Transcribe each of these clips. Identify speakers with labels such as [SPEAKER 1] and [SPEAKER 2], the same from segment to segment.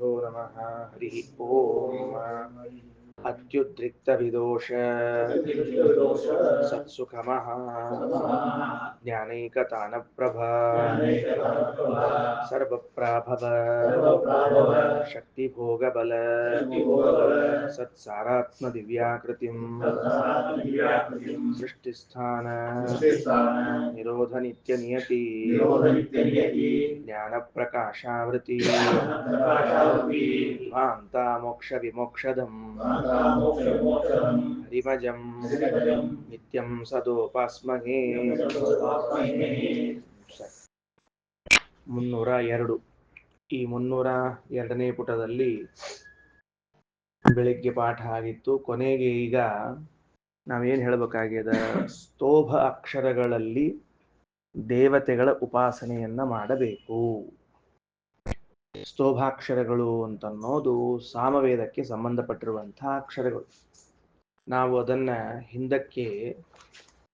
[SPEAKER 1] श्रीगुरुभ्यो नमः हरिः ओम् अत्युद्रिक्तविदोष सत्सुखमः ज्ञानैकतानप्रभा सर्वप्राभव शक्तिभोगबल सत्सारात्मदिव्याकृतिं सृष्टिस्थान निरोधनित्यनियति ज्ञानप्रकाशावृति ध्वान्ता मोक्षविमोक्षदम् हरिमजं नित्यं सदोपास्महे 302 ಈ 302ನೇ ಪುಟದಲ್ಲಿ ಬೆಳಿಗ್ಗೆ ಪಾಠ ಆಗಿತ್ತು. ಕೊನೆಗೆ ಈಗ ನಾವೇನು ಹೇಳಬೇಕಾಗಿದೆ, ಸ್ತೋಭ ಅಕ್ಷರಗಳಲ್ಲಿ ದೇವತೆಗಳ ಉಪಾಸನೆಯನ್ನ ಮಾಡಬೇಕು. ಸ್ತೋಭಾಕ್ಷರಗಳು ಅಂತನ್ನೋದು ಸಾಮವೇದಕ್ಕೆ ಸಂಬಂಧಪಟ್ಟಿರುವಂತಹ ಅಕ್ಷರಗಳು. ನಾವು ಅದನ್ನ ಹಿಂದಕ್ಕೆ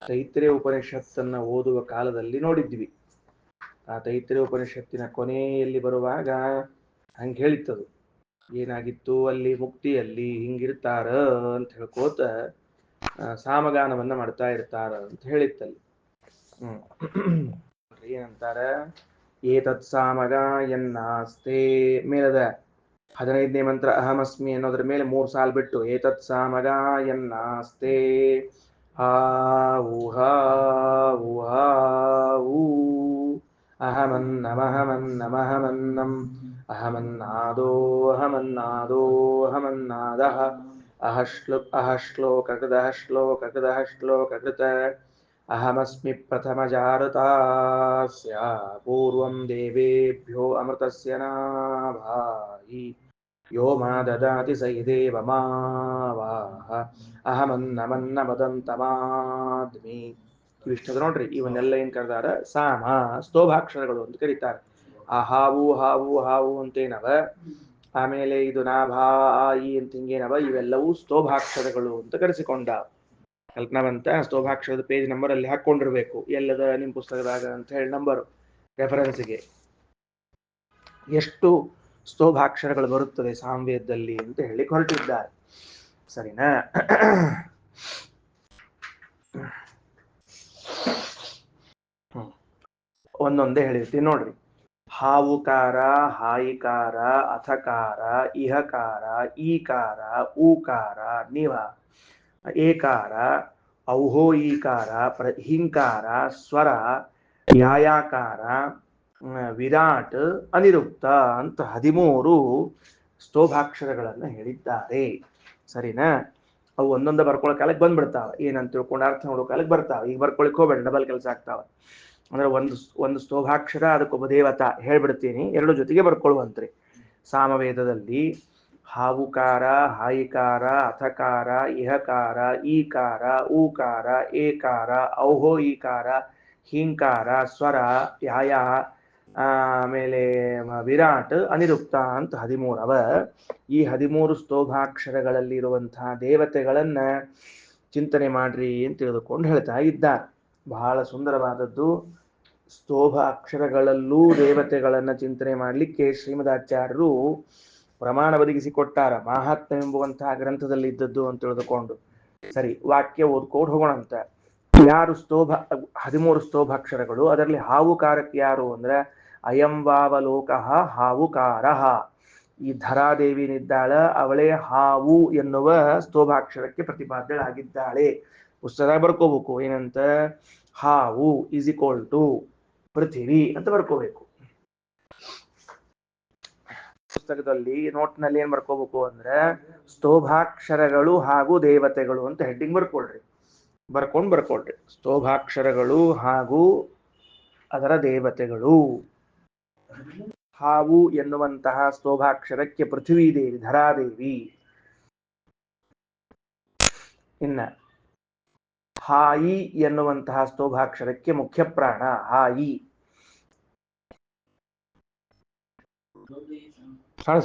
[SPEAKER 1] ತೈತ್ರೇಯ ಉಪನಿಷತ್ತನ್ನ ಓದುವ ಕಾಲದಲ್ಲಿ ನೋಡಿದ್ವಿ. ಆ ತೈತ್ರೇಯ ಉಪನಿಷತ್ತಿನ ಕೊನೆಯಲ್ಲಿ ಬರುವಾಗ ಹಂಗೆ ಹೇಳಿತ್ತದು. ಏನಾಗಿತ್ತು, ಅಲ್ಲಿ ಮುಕ್ತಿಯಲ್ಲಿ ಹಿಂಗಿರ್ತಾರ ಅಂತ ಹೇಳ್ಕೋತ ಸಾಮಗಾನವನ್ನ ಮಾಡ್ತಾ ಇರ್ತಾರ ಅಂತ ಹೇಳಿತ್ತಲ್ಲಿ. ಏನಂತಾರ, ಏತತ್ ಸಾಮಗಾಯನ್ನಾಸ್ತೆ ಮೇಲದ 15ನೇ ಮಂತ್ರ ಅಹಮಸ್ಮಿ ಅನ್ನೋದ್ರ ಮೇಲೆ 3 ಸಾಲು ಬಿಟ್ಟು ಏತತ್ ಸಾಮಗಾಯನ್ನಾಸ್ತೆ ಹಾವು ಹಾವು ಹಾವು ಅಹಮನ್ನಮಹಮನ್ನಮಹಮನ್ನಂ ಅಹಮನ್ನಾದೋ ಅಹಮನ್ನಾದೋ ಅಹಮನ್ನಾದಃ ಅಹಶ್ಲೋಕಕೃತ ಅಹಮಸ್ಮಿ ಪ್ರಥಮಜಾರತಾಸ್ಯ ಪೂರ್ವಂ ದೇವೇಭ್ಯೋ ಅಮೃತಸ್ಯ ನಾಭಾಯಿ ಯೋ ಮಾ ದದಾತಿ ಸೈದೇವ ಮಾವಾಹ ಅಹಮನ್ನಮನ್ನಮದಂತಮಾದ್ಮಿ. ಇವಿಷ್ಟದ ನೋಡ್ರಿ, ಇವನ್ನೆಲ್ಲ ಏನ್ ಕರೆದಾರ, ಸಾಮ ಸ್ತೋಭಾಕ್ಷರಗಳು ಅಂತ ಕರೀತಾರೆ. ಆ ಹಾವು ಹಾವು ಹಾವು ಅಂತೇನವ, ಆಮೇಲೆ ಇದು ನಾಭಾಯಿ ಅಂತ ಹಿಂಗೇನವ, ಇವೆಲ್ಲವೂ ಸ್ತೋಭಾಕ್ಷರಗಳು ಅಂತ ಕರೆಸಿಕೊಂಡಾವ. ಕಲ್ಪನಾವಂತ ಸ್ತೋಭಾಕ್ಷರದ ಪೇಜ್ ನಂಬರ್ ಅಲ್ಲಿ ಹಾಕೊಂಡಿರ್ಬೇಕು, ಎಲ್ಲದ ನಿಮ್ಮ ಪುಸ್ತಕದಾಗ ಅಂತ ಹೇಳಿ ನಂಬರು ರೆಫರೆನ್ಸ್ಗೆ. ಎಷ್ಟು ಸ್ತೋಭಾಕ್ಷರಗಳು ಬರುತ್ತದೆ ಸಾಮವೇದದಲ್ಲಿ ಅಂತ ಹೇಳಿ ಹೊರಟಿದ್ದಾರೆ. ಸರಿನಾ? ಒಂದೊಂದೇ ಹೇಳಿರ್ತೀನಿ ನೋಡ್ರಿ. ಹಾವುಕಾರ, ಹಾಯಿಕಾರ, ಅಥಕಾರ, ಇಹಕಾರ, ಈಕಾರ, ಊಕಾರ, ನಿವ, ಏಕಾರ, ಔಹೋ ಈಕಾರ, ಹಿಂಕಾರ, ಸ್ವರ, ಯಾಯಾಕಾರ, ವಿರಾಟ್, ಅನಿರುಕ್ತ ಅಂತ 13 ಸ್ತೋಭಾಕ್ಷರಗಳನ್ನು ಹೇಳಿದ್ದಾರೆ. ಸರಿನಾ? ಅವು ಒಂದೊಂದು ಬರ್ಕೊಳ್ಳೋ ಕಾಲಕ್ಕೆ ಬಂದ್ಬಿಡ್ತಾವ. ಏನಂತ ತಿಳ್ಕೊಂಡು ಅರ್ಥ ನೋಡೋ ಕಾಲಕ್ಕೆ ಬರ್ತಾವ. ಈಗ ಬರ್ಕೊಳಿಕ್ ಹೋಗ್ಬೇಡ, ಡಬಲ್ ಕೆಲಸ ಆಗ್ತಾವ. ಅಂದ್ರೆ ಒಂದು ಸ್ತೋಭಾಕ್ಷರ ಅದಕ್ಕೊಬ್ಬ ದೇವತಾ ಹೇಳ್ಬಿಡ್ತೀನಿ, 2 ಜೊತೆಗೆ ಬರ್ಕೊಳ್ಳುವಂತ್ರಿ. ಸಾಮವೇದದಲ್ಲಿ ಹಾವುಕಾರ, ಹಾಯಿಕಾರ, ಅಥಕಾರ, ಇಹಕಾರ, ಈಕಾರ, ಊಕಾರ, ಏಕಾರ, ಔಹೋ ಈಕಾರ, ಹಿಂಕಾರ, ಸ್ವರ, ಯಾಯ, ಆಮೇಲೆ ವಿರಾಟ್, ಅನಿರುಕ್ತ ಅಂತ 13 ಅವ. ಈ 13 ಸ್ತೋಭಾಕ್ಷರಗಳಲ್ಲಿ ಇರುವಂತಹ ದೇವತೆಗಳನ್ನ ಚಿಂತನೆ ಮಾಡ್ರಿ ಅಂತ ತಿಳಿದುಕೊಂಡು ಹೇಳ್ತಾ ಇದ್ದಾರೆ. ಬಹಳ ಸುಂದರವಾದದ್ದು. ಸ್ತೋಭ ಅಕ್ಷರಗಳಲ್ಲೂ ದೇವತೆಗಳನ್ನ ಚಿಂತನೆ ಮಾಡಲಿಕ್ಕೆ ಶ್ರೀಮದಾಚಾರ್ಯರು ಪ್ರಮಾಣ ಒದಗಿಸಿಕೊಟ್ಟಾರ. ಮಾಹಾತ್ಮ್ಯ ಎಂಬುವಂತಹ ಗ್ರಂಥದಲ್ಲಿ ಇದ್ದದ್ದು ಅಂತ ತಿಳಿದುಕೊಂಡು ಸರಿ ವಾಕ್ಯ ಓದ್ಕೊಂಡು ಹೋಗೋಣಂತ. ಯಾರು 13 ಸ್ತೋಭಾಕ್ಷರಗಳು, ಅದರಲ್ಲಿ ಹಾವುಕಾರಕ್ಕೆ ಯಾರು ಅಂದ್ರೆ ಅಯಂ ವಾವಲೋಕಃ ಹಾವುಕಾರಃ. ಈ ಧರಾದೇವಿನಿದ್ದಾಳ, ಅವಳೇ ಹಾವು ಎನ್ನುವ ಸ್ತೋಭಾಕ್ಷರಕ್ಕೆ ಪ್ರತಿಪಾದ್ಯಳಾಗಿದ್ದಾಳೆ. ಪುಸ್ತಕ ಬರ್ಕೋಬೇಕು. ಏನಂತ, ಹಾವು ಈಸ್ ಈಕ್ವಲ್ ಟು ಪೃಥಿವಿ ಅಂತ ಬರ್ಕೋಬೇಕು. ಪುಸ್ತಕದಲ್ಲಿ ನೋಟ್ನಲ್ಲಿ ಏನ್ ಬರ್ಕೋಬೇಕು ಅಂದ್ರೆ ಸ್ತೋಭಾಕ್ಷರಗಳು ಹಾಗೂ ದೇವತೆಗಳು ಅಂತ ಹೆಡ್ಡಿಂಗ್ ಬರ್ಕೊಳ್ರಿ. ಬರ್ಕೊಳ್ರಿ. ಸ್ತೋಭಾಕ್ಷರಗಳು ಹಾಗೂ ಅದರ ದೇವತೆಗಳು. ಹಾವು ಎನ್ನುವಂತಹ ಸ್ತೋಭಾಕ್ಷರಕ್ಕೆ ಪೃಥ್ವಿ ದೇವಿ, ಧರಾದೇವಿ. ಇನ್ನ ಹಾಯಿ ಎನ್ನುವಂತಹ ಸ್ತೋಭಾಕ್ಷರಕ್ಕೆ ಮುಖ್ಯ ಪ್ರಾಣ ಹಾಯಿ.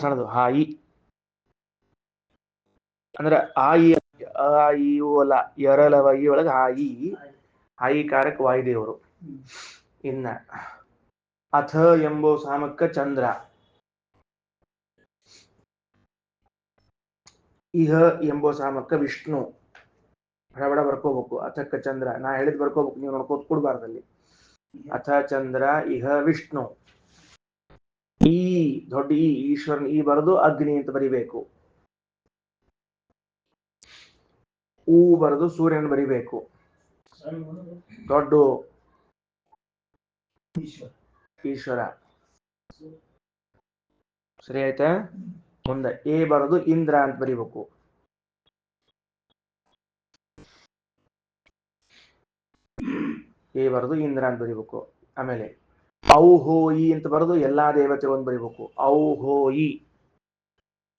[SPEAKER 1] ಸಣ್ಣದು ಹಾಯಿ ಅಂದ್ರೆ ಆಯಿ, ಆಯಿಯೂ ಅಲ್ಲ, ಎರಲವಯಿ ಒಳಗೆ ಹಾಯಿ. ಹಾಯಿಕಾರಕ್ಕೆ ವಾಯುದೇವರು. ಇನ್ನ ಅಥ ಎಂಬೋ ಸಾಮಕ್ಕ ಚಂದ್ರ. ಇಹ ಎಂಬೋ ಸಾಮಕ್ಕ ವಿಷ್ಣು ಹಡಬಡ ಬರ್ಕೋಬೇಕು. ಅಥಕ್ಕ ಚಂದ್ರ, ನಾ ಹೇಳಿದ್ ಬರ್ಕೋಬೇಕು, ನೀವು ನೋಡ್ಕೋತ ಕೊಡ್ಬಾರ್ದಲ್ಲಿ. ಅಥ ಚಂದ್ರ ಇಹ ವಿಷ್ಣು. ಈ ದೊಡ್ಡ ಈ ಈಶ್ವರನ್ ಈ ಬರೆದು ಅಗ್ನಿ ಅಂತ ಬರಿಬೇಕು. ಊ ಬರೆದು ಸೂರ್ಯನ್ ಬರಿಬೇಕು. ದೊಡ್ಡ ಈಶ್ವರ. ಸರಿ ಆಯ್ತಾ? ಮುಂದೆ ಎ ಬರೆದು ಇಂದ್ರ ಅಂತ ಬರಿಬೇಕು. ಎ ಬರೆದು ಇಂದ್ರ ಅಂತ ಬರಿಬೇಕು. ಆಮೇಲೆ ಔಹೋಯಿ ಅಂತ ಬರೆದು ಎಲ್ಲಾ ದೇವತೆಗಳನ್ನು ಬರಿಬೇಕು. ಔಹೋಯಿ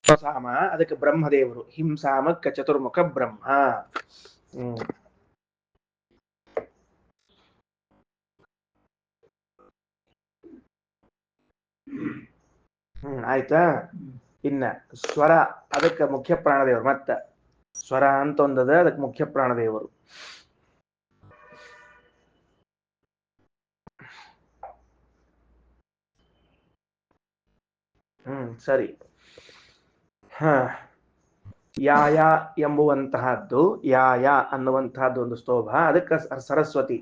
[SPEAKER 1] ಸಾಮ, ಅದಕ್ಕೆ ಬ್ರಹ್ಮದೇವರು. ಹಿಂಸಾಮಕ್ಕ ಚತುರ್ಮುಖ ಬ್ರಹ್ಮ. ಆಯ್ತಾ? ಇನ್ನ ಸ್ವರ, ಅದಕ್ಕೆ ಮುಖ್ಯ ಪ್ರಾಣದೇವರು. ಮತ್ತ ಸ್ವರ ಅಂತ ಒಂದದ, ಅದಕ್ಕೆ ಮುಖ್ಯ ಪ್ರಾಣದೇವರು. ಸರಿ. ಯಾಯ ಎಂಬುವಂತಹದ್ದು, ಯಾಯ ಅನ್ನುವಂತಹದ್ದು ಒಂದು ಸ್ತೋಭ, ಅದಕ್ಕೆ ಸರಸ್ವತಿ.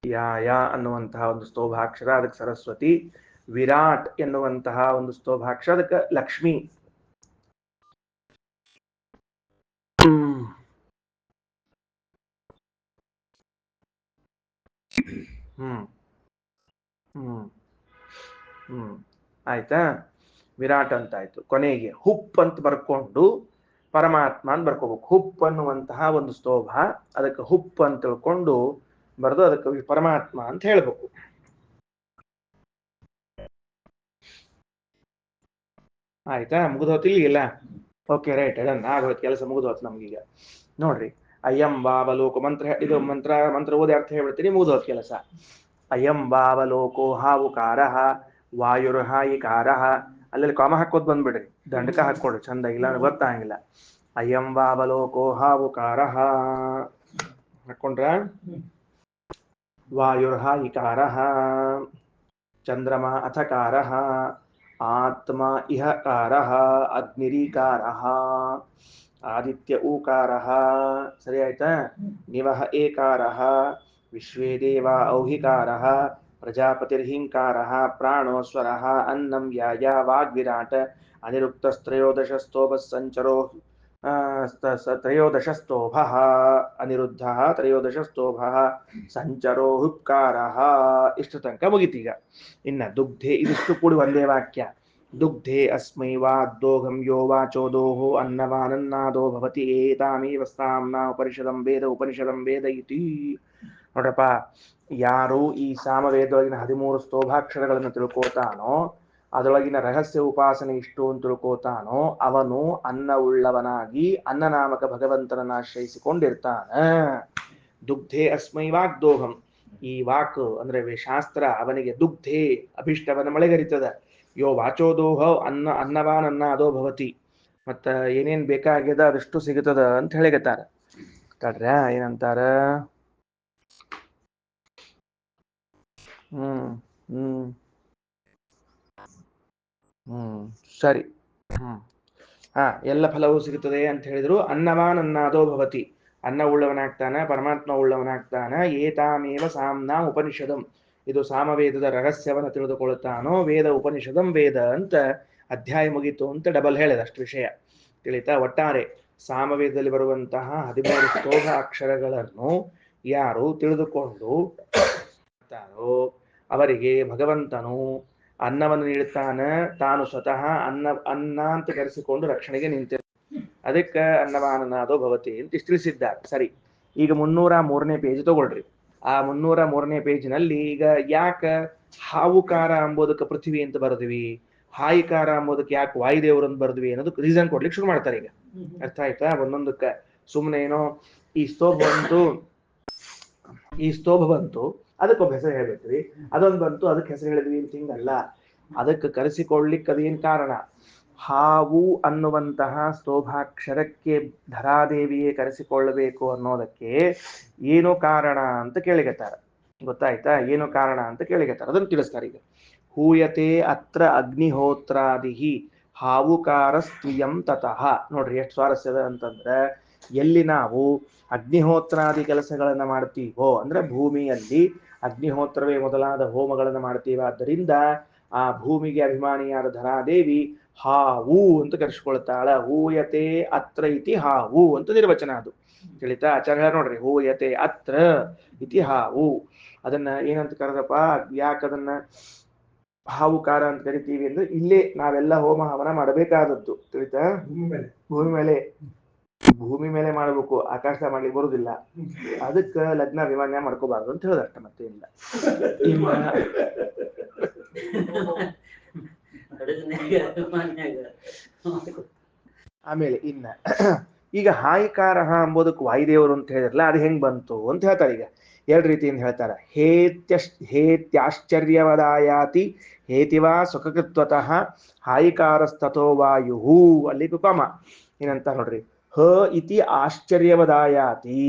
[SPEAKER 1] ಯಾಯ ಅನ್ನುವಂತಹ ಒಂದು ಸ್ತೋಭಾಕ್ಷರ, ಅದಕ್ಕೆ ಸರಸ್ವತಿ. ವಿರಾಟ್ ಎನ್ನುವಂತಹ ಒಂದು ಸ್ತೋಭಾಕ್ಷರ, ಅದಕ್ಕೆ ಲಕ್ಷ್ಮಿ. ಆಯ್ತಾ? ವಿರಾಟ್ ಅಂತ ಆಯ್ತು. ಕೊನೆಗೆ ಹುಪ್ ಅಂತ ಬರ್ಕೊಂಡು ಪರಮಾತ್ಮ ಅಂತ ಬರ್ಕೋಬೇಕು. ಹುಪ್ ಅನ್ನುವಂತಹ ಒಂದು ಸ್ತೋಭ, ಅದಕ್ಕೆ ಹುಪ್ ಅಂತ ತಿಳ್ಕೊಂಡು ಬರೆದು ಅದಕ್ಕೆ ಪರಮಾತ್ಮ ಅಂತ ಹೇಳ್ಬೇಕು. ಆಯ್ತಾ? ಮುಗಿದೋತಿಲ್ಲ? Okay, right. ಅದನ್ನ ಆಗೋಯ್ತು, ಕೆಲಸ ಮುಗಿದೋತು ನಮ್ಗೀಗ. ನೋಡ್ರಿ, ಅಯಂ ಬಾವಲೋಕ ಮಂತ್ರ, ಇದು ಮಂತ್ರ ಓದಿ ಅರ್ಥ ಹೇಳ್ಬಿಡ್ತೀನಿ, ಮುಗಿದೋತ್ ಕೆಲಸ. ಅಯಂ ಬಾವಲೋಕೋ ಹಾವುಕಾರ ವಾಯುರ್ಹಾಯಿಕಾರ. ಅಲ್ಲೆಲ್ಲಿ ಕಾಮ ಹಾಕೋದ್ ಬಂದ್ಬಿಡ್ರಿ, ದಂಡಕ ಹಾಕೊಡ್ರಿ ಚಂದ, ಇಲ್ಲ ಗೊತ್ತಾಗಿಲ್ಲ. ಅಯಂ ಬಾವಲೋಕೋ ಹಾವುಕಾರ ಹಾಕೊಂಡ್ರ. ವಾಯುರ್ಹಾಯಿಕಾರ ಚಂದ್ರಮ ಅಥಕಾರ. ಆತ್ಮ ಇಹಕಾರ ಅಗ್ನಿರೀಕಾರ. ಆದಿತ್ಯ ಊಕಾರ. ಸರಿ ಆಯ್ತಾ? ನಿವಹ ಏಕಾರ. ವಿಶ್ವೇ ದೇವ ಔಹಿಕಾರ. ಪ್ರಜಾಪತಿರ್ಹಿಂಕಾರ. ಪ್ರಾಣೋ ಸ್ವರ. ಅನ್ನಂ ಯಾಯ ವಾಗ್ವಿರಾಟ್. ಅನಿರುಕ್ತಸ್ತ್ರಯೋದಶ ಸ್ತೋಭ ಸಂಚರೋ ತ್ರಯೋದಶ ಸ್ತೋಭ. ಅನಿರುದ್ಧ ತ್ರಯೋದಶ ಸ್ತೋಭ ಸಂಚರೋ ಹುಪ್ಕಾರ. ಇಷ್ಟು ತನಕ ಮುಗಿತೀಗ. ಇನ್ನ ದುಗ್ಧೆ, ಇದಿಷ್ಟು ಕೂಡಿ ಒಂದೇ ವಾಕ್ಯ. ದುಗ್ಧೆ ಅಸ್ಮೈ ವಾಗ್ದೋಹಂ ಯೋ ವಾಚೋದೋಹೋ ಅನ್ನವಾನನ್ನಾದೋ ಭವತಿ ಏತಾಮೇವ ಸಾಮ್ನಾ ಉಪನಿಷದಂ ವೇದ ಉಪನಿಷದಂ ವೇದ ಇತಿ. ನೋಡ್ರಪ್ಪ, ಯಾರು ಈ ಸಾಮವೇದೊಳಗಿನ 13 ಸ್ತೋಭಾಕ್ಷರಗಳನ್ನು ತಿಳ್ಕೋತಾನೋ, ಅದರೊಳಗಿನ ರಹಸ್ಯ ಉಪಾಸನೆ ಇಷ್ಟು ಅಂತ ತಿಳ್ಕೋತಾನೋ, ಅವನು ಅನ್ನ ಉಳ್ಳವನಾಗಿ ಅನ್ನನಾಮಕ ಭಗವಂತನನ್ನು ಆಶ್ರಯಿಸಿಕೊಂಡಿರ್ತಾನ. ದುಗ್ಧೆ ಅಸ್ಮೈ ವಾಗ್ದೋಹಂ. ಈ ವಾಕ್ ಅಂದ್ರೆ ಶಾಸ್ತ್ರ ಅವನಿಗೆ ದುಗ್ಧೆ ಅಭಿಷ್ಟವನ ಮಳೆಗರಿತದ. ಯೋ ವಾಚೋದೋಹ ಅನ್ನವಾನನ್ನ ಅದೋ ಭವತಿ. ಮತ್ತ ಏನೇನ್ ಬೇಕಾಗ್ಯದ ಅದಷ್ಟು ಸಿಗುತ್ತದ ಅಂತ ಹೇಳಿಗತ್ತಾರ. ಕಡ್ರ ಏನಂತಾರ? ಸರಿ. ಎಲ್ಲ ಫಲವೂ ಸಿಗುತ್ತದೆ ಅಂತ ಹೇಳಿದ್ರು. ಅನ್ನವಾನ್ ಅನ್ನಾದೋ ಭವತಿ, ಅನ್ನ ಉಳ್ಳವನಾಗ್ತಾನ, ಪರಮಾತ್ಮ ಉಳ್ಳವನಾಗ್ತಾನ. ಏತಾಮೇವ ಸಾಮ್ನಾ ಉಪನಿಷದಂ, ಇದು ಸಾಮವೇದದ ರಹಸ್ಯವನ್ನು ತಿಳಿದುಕೊಳ್ಳುತ್ತಾನೋ. ವೇದ ಉಪನಿಷದಂ ವೇದ ಅಂತ ಅಧ್ಯಾಯ ಮುಗಿತು ಅಂತ ಡಬಲ್ ಹೇಳಿದ. ಅಷ್ಟು ವಿಷಯ ತಿಳಿತಾ? ಒಟ್ಟಾರೆ ಸಾಮವೇದದಲ್ಲಿ ಬರುವಂತಹ 13 ಸ್ತೋಭ ಅಕ್ಷರಗಳನ್ನು ಯಾರು ತಿಳಿದುಕೊಂಡು ಅವರಿಗೆ ಭಗವಂತನು ಅನ್ನವನ್ನು ನೀಡುತ್ತಾನ. ತಾನು ಸ್ವತಃ ಅನ್ನ ಅಂತ ಕರೆಸಿಕೊಂಡು ರಕ್ಷಣೆಗೆ ನಿಂತಿರ. ಅದಕ್ಕೆ ಅನ್ನವಾನನಾದೋ ಭವತಿ ಅಂತ ಇಷ್ಟು ತಿಳಿಸಿದ್ದಾರೆ. ಸರಿ, ಈಗ 303ನೇ ಪೇಜ್ ತಗೊಳ್ರಿ. ಆ 303ನೇ ಪೇಜ್ನಲ್ಲಿ ಈಗ ಯಾಕ ಹಾವುಕಾರ ಅಂಬೋದಕ್ಕೆ ಪೃಥ್ವಿ ಅಂತ ಬರೆದ್ವಿ, ಹಾಯಿಕಾರ ಅಂಬೋದಕ್ಕೆ ಯಾಕೆ ವಾಯುದೇವರು ಅಂತ ಬರೆದ್ವಿ ಅನ್ನೋದಕ್ಕೆ ರೀಸನ್ ಕೊಡ್ಲಿಕ್ಕೆ ಶುರು ಮಾಡ್ತಾರೆ ಈಗ. ಅರ್ಥ ಆಯ್ತಾ? ಒಂದೊಂದಕ್ಕೆ ಸುಮ್ಮನೆ ಏನೋ ಈ ಸ್ತೋಭ ಬಂತು ಅದಕ್ಕೊಬ್ಬ ಹೆಸರು ಹೇಳ್ಬೇಕ್ರಿ, ಅದೊಂದು ಬಂತು ಅದಕ್ಕೆ ಹೆಸರು ಹೇಳಿದ್ವಿ ಅಂತ ಹಿಂಗಲ್ಲ. ಅದಕ್ಕೆ ಕರೆಸಿಕೊಳ್ಳಿಕ್ಕೆ ಅದೇನ್ ಕಾರಣ? ಹಾವು ಅನ್ನುವಂತಹ ಸ್ತೋಭಾಕ್ಷರಕ್ಕೆ ಧರಾದೇವಿಯೇ ಕರೆಸಿಕೊಳ್ಳಬೇಕು ಅನ್ನೋದಕ್ಕೆ ಏನು ಕಾರಣ ಅಂತ ಕೇಳಿಗತ್ತಾರ. ಗೊತ್ತಾಯ್ತಾ? ಏನು ಕಾರಣ ಅಂತ ಕೇಳಿಗತ್ತಾರ, ಅದನ್ನು ತಿಳಿಸ್ತಾರೆ ಈಗ. ಹೂಯತೆ ಅತ್ರ ಅಗ್ನಿಹೋತ್ರಾದಿ ಹಾವುಕಾರಸ್ತ್ವಿಯಂ ತತಃ. ನೋಡ್ರಿ ಎಷ್ಟು ಸ್ವಾರಸ್ಯದ ಅಂತಂದ್ರೆ, ಎಲ್ಲಿ ನಾವು ಅಗ್ನಿಹೋತ್ರಾದಿ ಕೆಲಸಗಳನ್ನ ಮಾಡ್ತೀವೋ ಅಂದ್ರೆ ಭೂಮಿಯಲ್ಲಿ ಅಗ್ನಿಹೋತ್ರವೇ ಮೊದಲಾದ ಹೋಮಗಳನ್ನು ಮಾಡ್ತೀವಿ, ಆದ್ದರಿಂದ ಆ ಭೂಮಿಗೆ ಅಭಿಮಾನಿಯಾದ ಧನಾದೇವಿ ಹಾವು ಅಂತ ಕರೆಸ್ಕೊಳ್ತಾಳ. ಹೂಯತೆ ಅತ್ರ ಇತಿ ಹಾವು ಅಂತ ನಿರ್ವಚನ. ಅದು ತಿಳಿತಾ ಆಚಾರ್ಯ ನೋಡ್ರಿ, ಹೂಯತೆ ಅತ್ರ ಇತಿ ಹಾವು. ಅದನ್ನ ಏನಂತ ಕರೆದಪ್ಪ, ಯಾಕದನ್ನ ಹಾವುಕಾರ ಅಂತ ಕರಿತೀವಿ ಅಂದ್ರೆ, ಇಲ್ಲೇ ನಾವೆಲ್ಲ ಹೋಮ ಹವನ ಮಾಡಬೇಕಾದದ್ದು. ತಿಳಿತಾ, ಭೂಮಿ ಮೇಲೆ ಮಾಡಬೇಕು, ಆಕಾಶ ಮಾಡ್ಲಿಕ್ಕೆ ಬರುದಿಲ್ಲ. ಅದಕ್ಕೆ ಲಗ್ನ ವಿಮಾನ ಮಾಡ್ಕೋಬಾರ್ದು ಅಂತ ಹೇಳ್ದಷ್ಟ, ಮತ್ತೇನಿಲ್ಲ. ಆಮೇಲೆ ಇನ್ನ ಈಗ ಹಾಯಿಕಾರ ಅಂಬೋದಕ್ಕೆ ವಾಯುದೇವರು ಅಂತ ಹೇಳಿದ್ರಲ್ಲ, ಅದು ಹೆಂಗ್ ಬಂತು ಅಂತ ಹೇಳ್ತಾರೆ. ಈಗ ಎರಡು ರೀತಿಯಿಂದ ಹೇಳ್ತಾರೆ. ಹೇತ್ಯಾಶ್ಚರ್ಯವದಾಯಾತಿ ಹೇತಿವಾ ಸುಖಕೃತ್ವತಃ ಹಾಯಿಕಾರಸ್ತಥೋ ವಾಯು. ಅಲ್ಲಿ ಕುಕಮ ಏನಂತ ನೋಡ್ರಿ, ಹ ಇತಿ ಆಶ್ಚರ್ಯವದಾಯಾತಿ,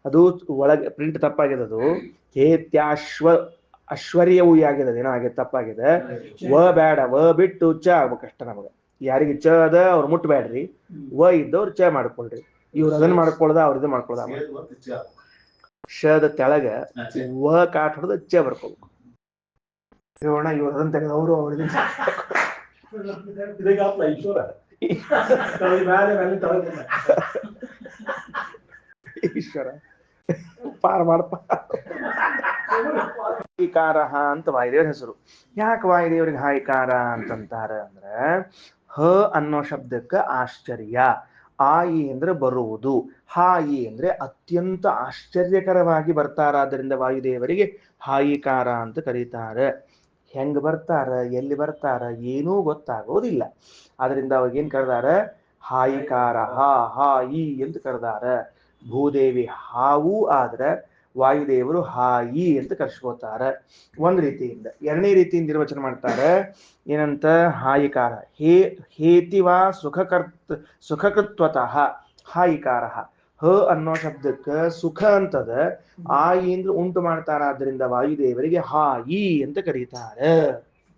[SPEAKER 1] ಅದು ಒಳಗೆ ಪ್ರಿಂಟ್ ತಪ್ಪಾಗಿದೆ. ಅದು ಅಶ್ವರ್ಯವು ಆಗಿದೆ, ಏನೋ ಆಗಿದೆ, ತಪ್ಪಾಗಿದೆ. ವ ಬೇಡ, ವ ಬಿಟ್ಟು ಚ ಆಗ್ಬೇಕಷ್ಟ ನಮಗೆ. ಯಾರಿಗೆ ಚ ಅದ ಅವ್ರು ಮುಟ್ಬೇಡ್ರಿ, ವ ಇದ್ದವ್ರು ಚ ಮಾಡ್ಕೊಳ್ರಿ. ಇವ್ರು ಅದನ್ನ ಮಾಡ್ಕೊಳ್ದ, ಅವ್ರ ಇದು ಮಾಡ್ಕೊಳ್ದ. ಶದ ತೆಳಗ ವ ಕಾಟ್ ಹೊಡೆದ ಚ ಬರ್ಕೋಬೇಕು. ಇವ್ರನ್ನ ಇವ್ರು ಅದನ್ನ ತೆಗೆದವರು ಅವ್ರಿಗೆ ಈಶ್ವರ ಪಾರ ಮಾಡಪ್ಪ. ಹಾಯಿಕಾರ ಅಂತ ವಾಯುದೇವ್ರ ಹೆಸರು. ಯಾಕೆ ವಾಯುದೇವ್ರಿಗೆ ಹಾಯಿಕಾರ ಅಂತಂತಾರ ಅಂದ್ರೆ, ಹ ಅನ್ನೋ ಶಬ್ದಕ್ಕೆ ಆಶ್ಚರ್ಯ, ಆಯಿ ಅಂದ್ರೆ ಬರುವುದು, ಹಾಯಿ ಅಂದ್ರೆ ಅತ್ಯಂತ ಆಶ್ಚರ್ಯಕರವಾಗಿ ಬರ್ತಾರಾದ್ರಿಂದ ವಾಯುದೇವರಿಗೆ ಹಾಯಿಕಾರ ಅಂತ ಕರೀತಾರೆ. ಹೆಂಗ್ ಬರ್ತಾರ, ಎಲ್ಲಿ ಬರ್ತಾರ ಏನೂ ಗೊತ್ತಾಗೋದಿಲ್ಲ. ಆದ್ರಿಂದ ಅವಾಗೇನ್ ಕರೆದಾರ, ಹಾಯಿಕಾರ, ಹಾಯಿ ಅಂತ ಕರೆದಾರ. ಭೂದೇವಿ ಹಾವು ಆದ್ರೆ ವಾಯುದೇವರು ಹಾಯಿ ಅಂತ ಕರ್ಸ್ಕೋತಾರ. ಒಂದ್ ರೀತಿಯಿಂದ. ಎರಡನೇ ರೀತಿಯಿಂದ ನಿರ್ವಚನ ಮಾಡ್ತಾರೆ, ಏನಂತ, ಹಾಯಿಕಾರ ಹೇತಿವಾ ಸುಖಕೃತ್ವತಃ ಹಾಯಿಕಾರ. ಹ ಅನ್ನೋ ಶಬ್ದಕ್ಕೆ ಸುಖ ಅಂತದ, ಆಯಿ ಅಂದ್ರೆ ಉಂಟು ಮಾಡ್ತಾರಾದ್ರಿಂದ ವಾಯುದೇವರಿಗೆ ಹಾಯಿ ಅಂತ ಕರೀತಾರೆ.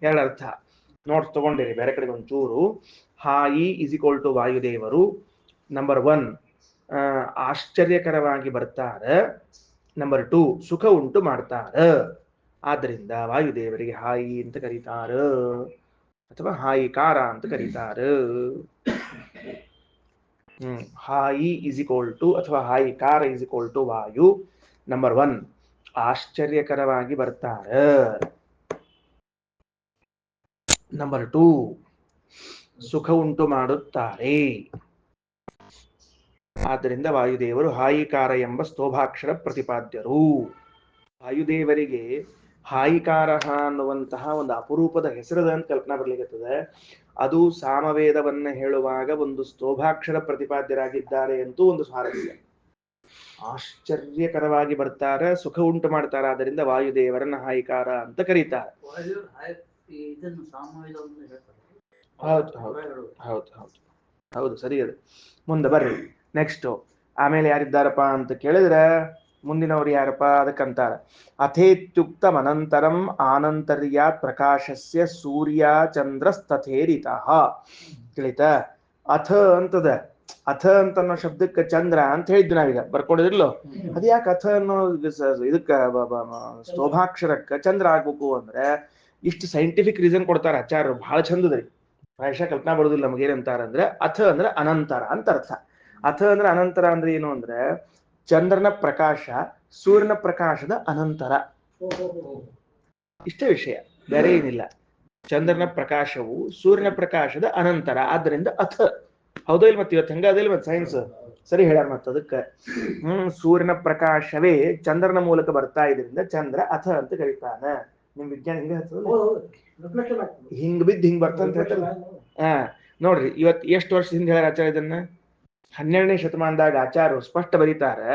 [SPEAKER 1] ಎರಡರ್ಥ ನೋಟ್ಸ್ ತಗೊಂಡಿರಿ ಬೇರೆ ಕಡೆಗೆ ಒಂಚೂರು. ಹಾಯಿ is equal to Vayudevaru. Number 1 ಆಶ್ಚರ್ಯಕರವಾಗಿ ಬರ್ತಾರೆ. ನಂಬರ್ 2 ಸುಖ ಉಂಟು ಮಾಡ್ತಾರ. ಆದ್ದರಿಂದ ವಾಯುದೇವರಿಗೆ ಹಾಯಿ ಅಂತ ಕರೀತಾರ, ಅಥವಾ ಹಾಯಿಕಾರ ಅಂತ ಕರೀತಾರ. ಹಾಯಿ ಇಸ್ ಈಕ್ವಲ್ ಟು ಅಥವಾ ಹಾಯಿಕಾರ ಇಸ್ ಈಕ್ವಲ್ ಟು ವಾಯು. ನಂಬರ್ 1 ಆಶ್ಚರ್ಯಕರವಾಗಿ ಬರ್ತಾರ. ನಂಬರ್ 2 ಸುಖ ಉಂಟು ಮಾಡುತ್ತಾರೆ. ಆದ್ದರಿಂದ ವಾಯುದೇವರು ಹಾಯಿಕಾರ ಎಂಬ ಸ್ತೋಭಾಕ್ಷರ ಪ್ರತಿಪಾದ್ಯರು. ವಾಯುದೇವರಿಗೆ ಹಾಯಿಕಾರ ಅನ್ನುವಂತಹ ಒಂದು ಅಪರೂಪದ ಹೆಸರದ ಅಂತ ಕಲ್ಪನಾ ಬರ್ಲಿಕ್ಕತ್ತದೆ. ಅದು ಸಾಮವೇದವನ್ನ ಹೇಳುವಾಗ ಒಂದು ಸ್ತೋಭಾಕ್ಷರ ಪ್ರತಿಪಾದ್ಯರಾಗಿದ್ದಾರೆ ಅಂತೂ ಒಂದು ಸ್ವಾರಸ್ಯ. ಆಶ್ಚರ್ಯಕರವಾಗಿ ಬರ್ತಾರೆ, ಸುಖ ಉಂಟು ಮಾಡ್ತಾರೆ, ಆದ್ದರಿಂದ ವಾಯುದೇವರನ್ನ ಹಾಯಿಕಾರ ಅಂತ ಕರೀತಾರೆ. ಹೌದು ಹೌದು ಹೌದು ಹೌದು ಹೌದು, ಸರಿ. ಅದು ಮುಂದೆ ಬರ್ರಿ ನೆಕ್ಸ್ಟ್. ಆಮೇಲೆ ಯಾರಿದ್ದಾರಪ್ಪ ಅಂತ ಕೇಳಿದ್ರೆ, ಮುಂದಿನವರು ಯಾರಪ್ಪ ಅದಕ್ಕಂತಾರ, ಅಥೇತ್ಯುಕ್ತಂ ಅನಂತರಂ ಆನಂತರ್ಯಾತ್ ಪ್ರಕಾಶಸ್ಯ ಸೂರ್ಯ ಚಂದ್ರಸ್ತಥೇರಿತಃ. ತಿಳಿತಾ, ಅಥ ಅಂತದ. ಅಥ ಅಂತ ಅನ್ನೋ ಶಬ್ದಕ್ಕೆ ಚಂದ್ರ ಅಂತ ಹೇಳಿದ್ವಿ ನಾವೀಗ, ಬರ್ಕೊಂಡಿದ್ರಲ್ಲೋ. ಅದ ಯಾಕೆ ಅಥ ಅನ್ನೋ ಇದಕ್ಕ ಸ್ತೋಭಾಕ್ಷರಕ್ಕೆ ಚಂದ್ರ ಆಗ್ಬೇಕು ಅಂದ್ರೆ, ಇಷ್ಟು ಸೈಂಟಿಫಿಕ್ ರೀಸನ್ ಕೊಡ್ತಾರ ಆಚಾರ್ಯರು, ಬಹಳ ಚಂದದ್ರಿ. ಪ್ರಾಯಶಃ ಕಲ್ಪನಾ ಬರೋದಿಲ್ಲ ನಮಗೇನಂತಾರ ಅಂದ್ರೆ, ಅಥ ಅಂದ್ರೆ ಅನಂತರ ಅಂತ ಅರ್ಥ. ಅಥ ಅಂದ್ರೆ ಅನಂತರ ಅಂದ್ರೆ ಏನು ಅಂದ್ರೆ, ಚಂದ್ರನ ಪ್ರಕಾಶ ಸೂರ್ಯನ ಪ್ರಕಾಶದ ಅನಂತರ. ಇಷ್ಟೇ ವಿಷಯ, ಬೇರೆ ಏನಿಲ್ಲ. ಚಂದ್ರನ ಪ್ರಕಾಶವು ಸೂರ್ಯನ ಪ್ರಕಾಶದ ಅನಂತರ, ಆದ್ದರಿಂದ ಅಥ. ಹೌದೋ ಇಲ್ಲ? ಮತ್ತೆ ಇವತ್ತು ಹಂಗ ಅದಿಲ್ಲ ಮತ್ತೆ ಸೈನ್ಸ್ ಸರಿ ಹೇಳ್ಯಾರ. ಮತ್ತ ಅದಕ್ಕೆ ಸೂರ್ಯನ ಪ್ರಕಾಶವೇ ಚಂದ್ರನ ಮೂಲಕ ಬರ್ತಾ ಇದರಿಂದ ಚಂದ್ರ ಅಥ ಅಂತ ಕರೀತಾನ. ನಿಮ್ ವಿಜ್ಞಾನ ಹಿಂಗ ಹಿಂಗ್ ಬಿದ್ದು ಹಿಂಗ್ ಬರ್ತಂತ ಹೇಳ್ತಾರ. ನೋಡ್ರಿ, ಇವತ್ತು ಎಷ್ಟು ವರ್ಷದಿಂದ ಹೇಳ್ಯಾರ ಆಚಾರ್ಯ ಇದನ್ನ? 12ನೇ ಶತಮಾನದಾಗ ಆಚಾರ್ಯರು ಸ್ಪಷ್ಟ ಬರೀತಾರೆ,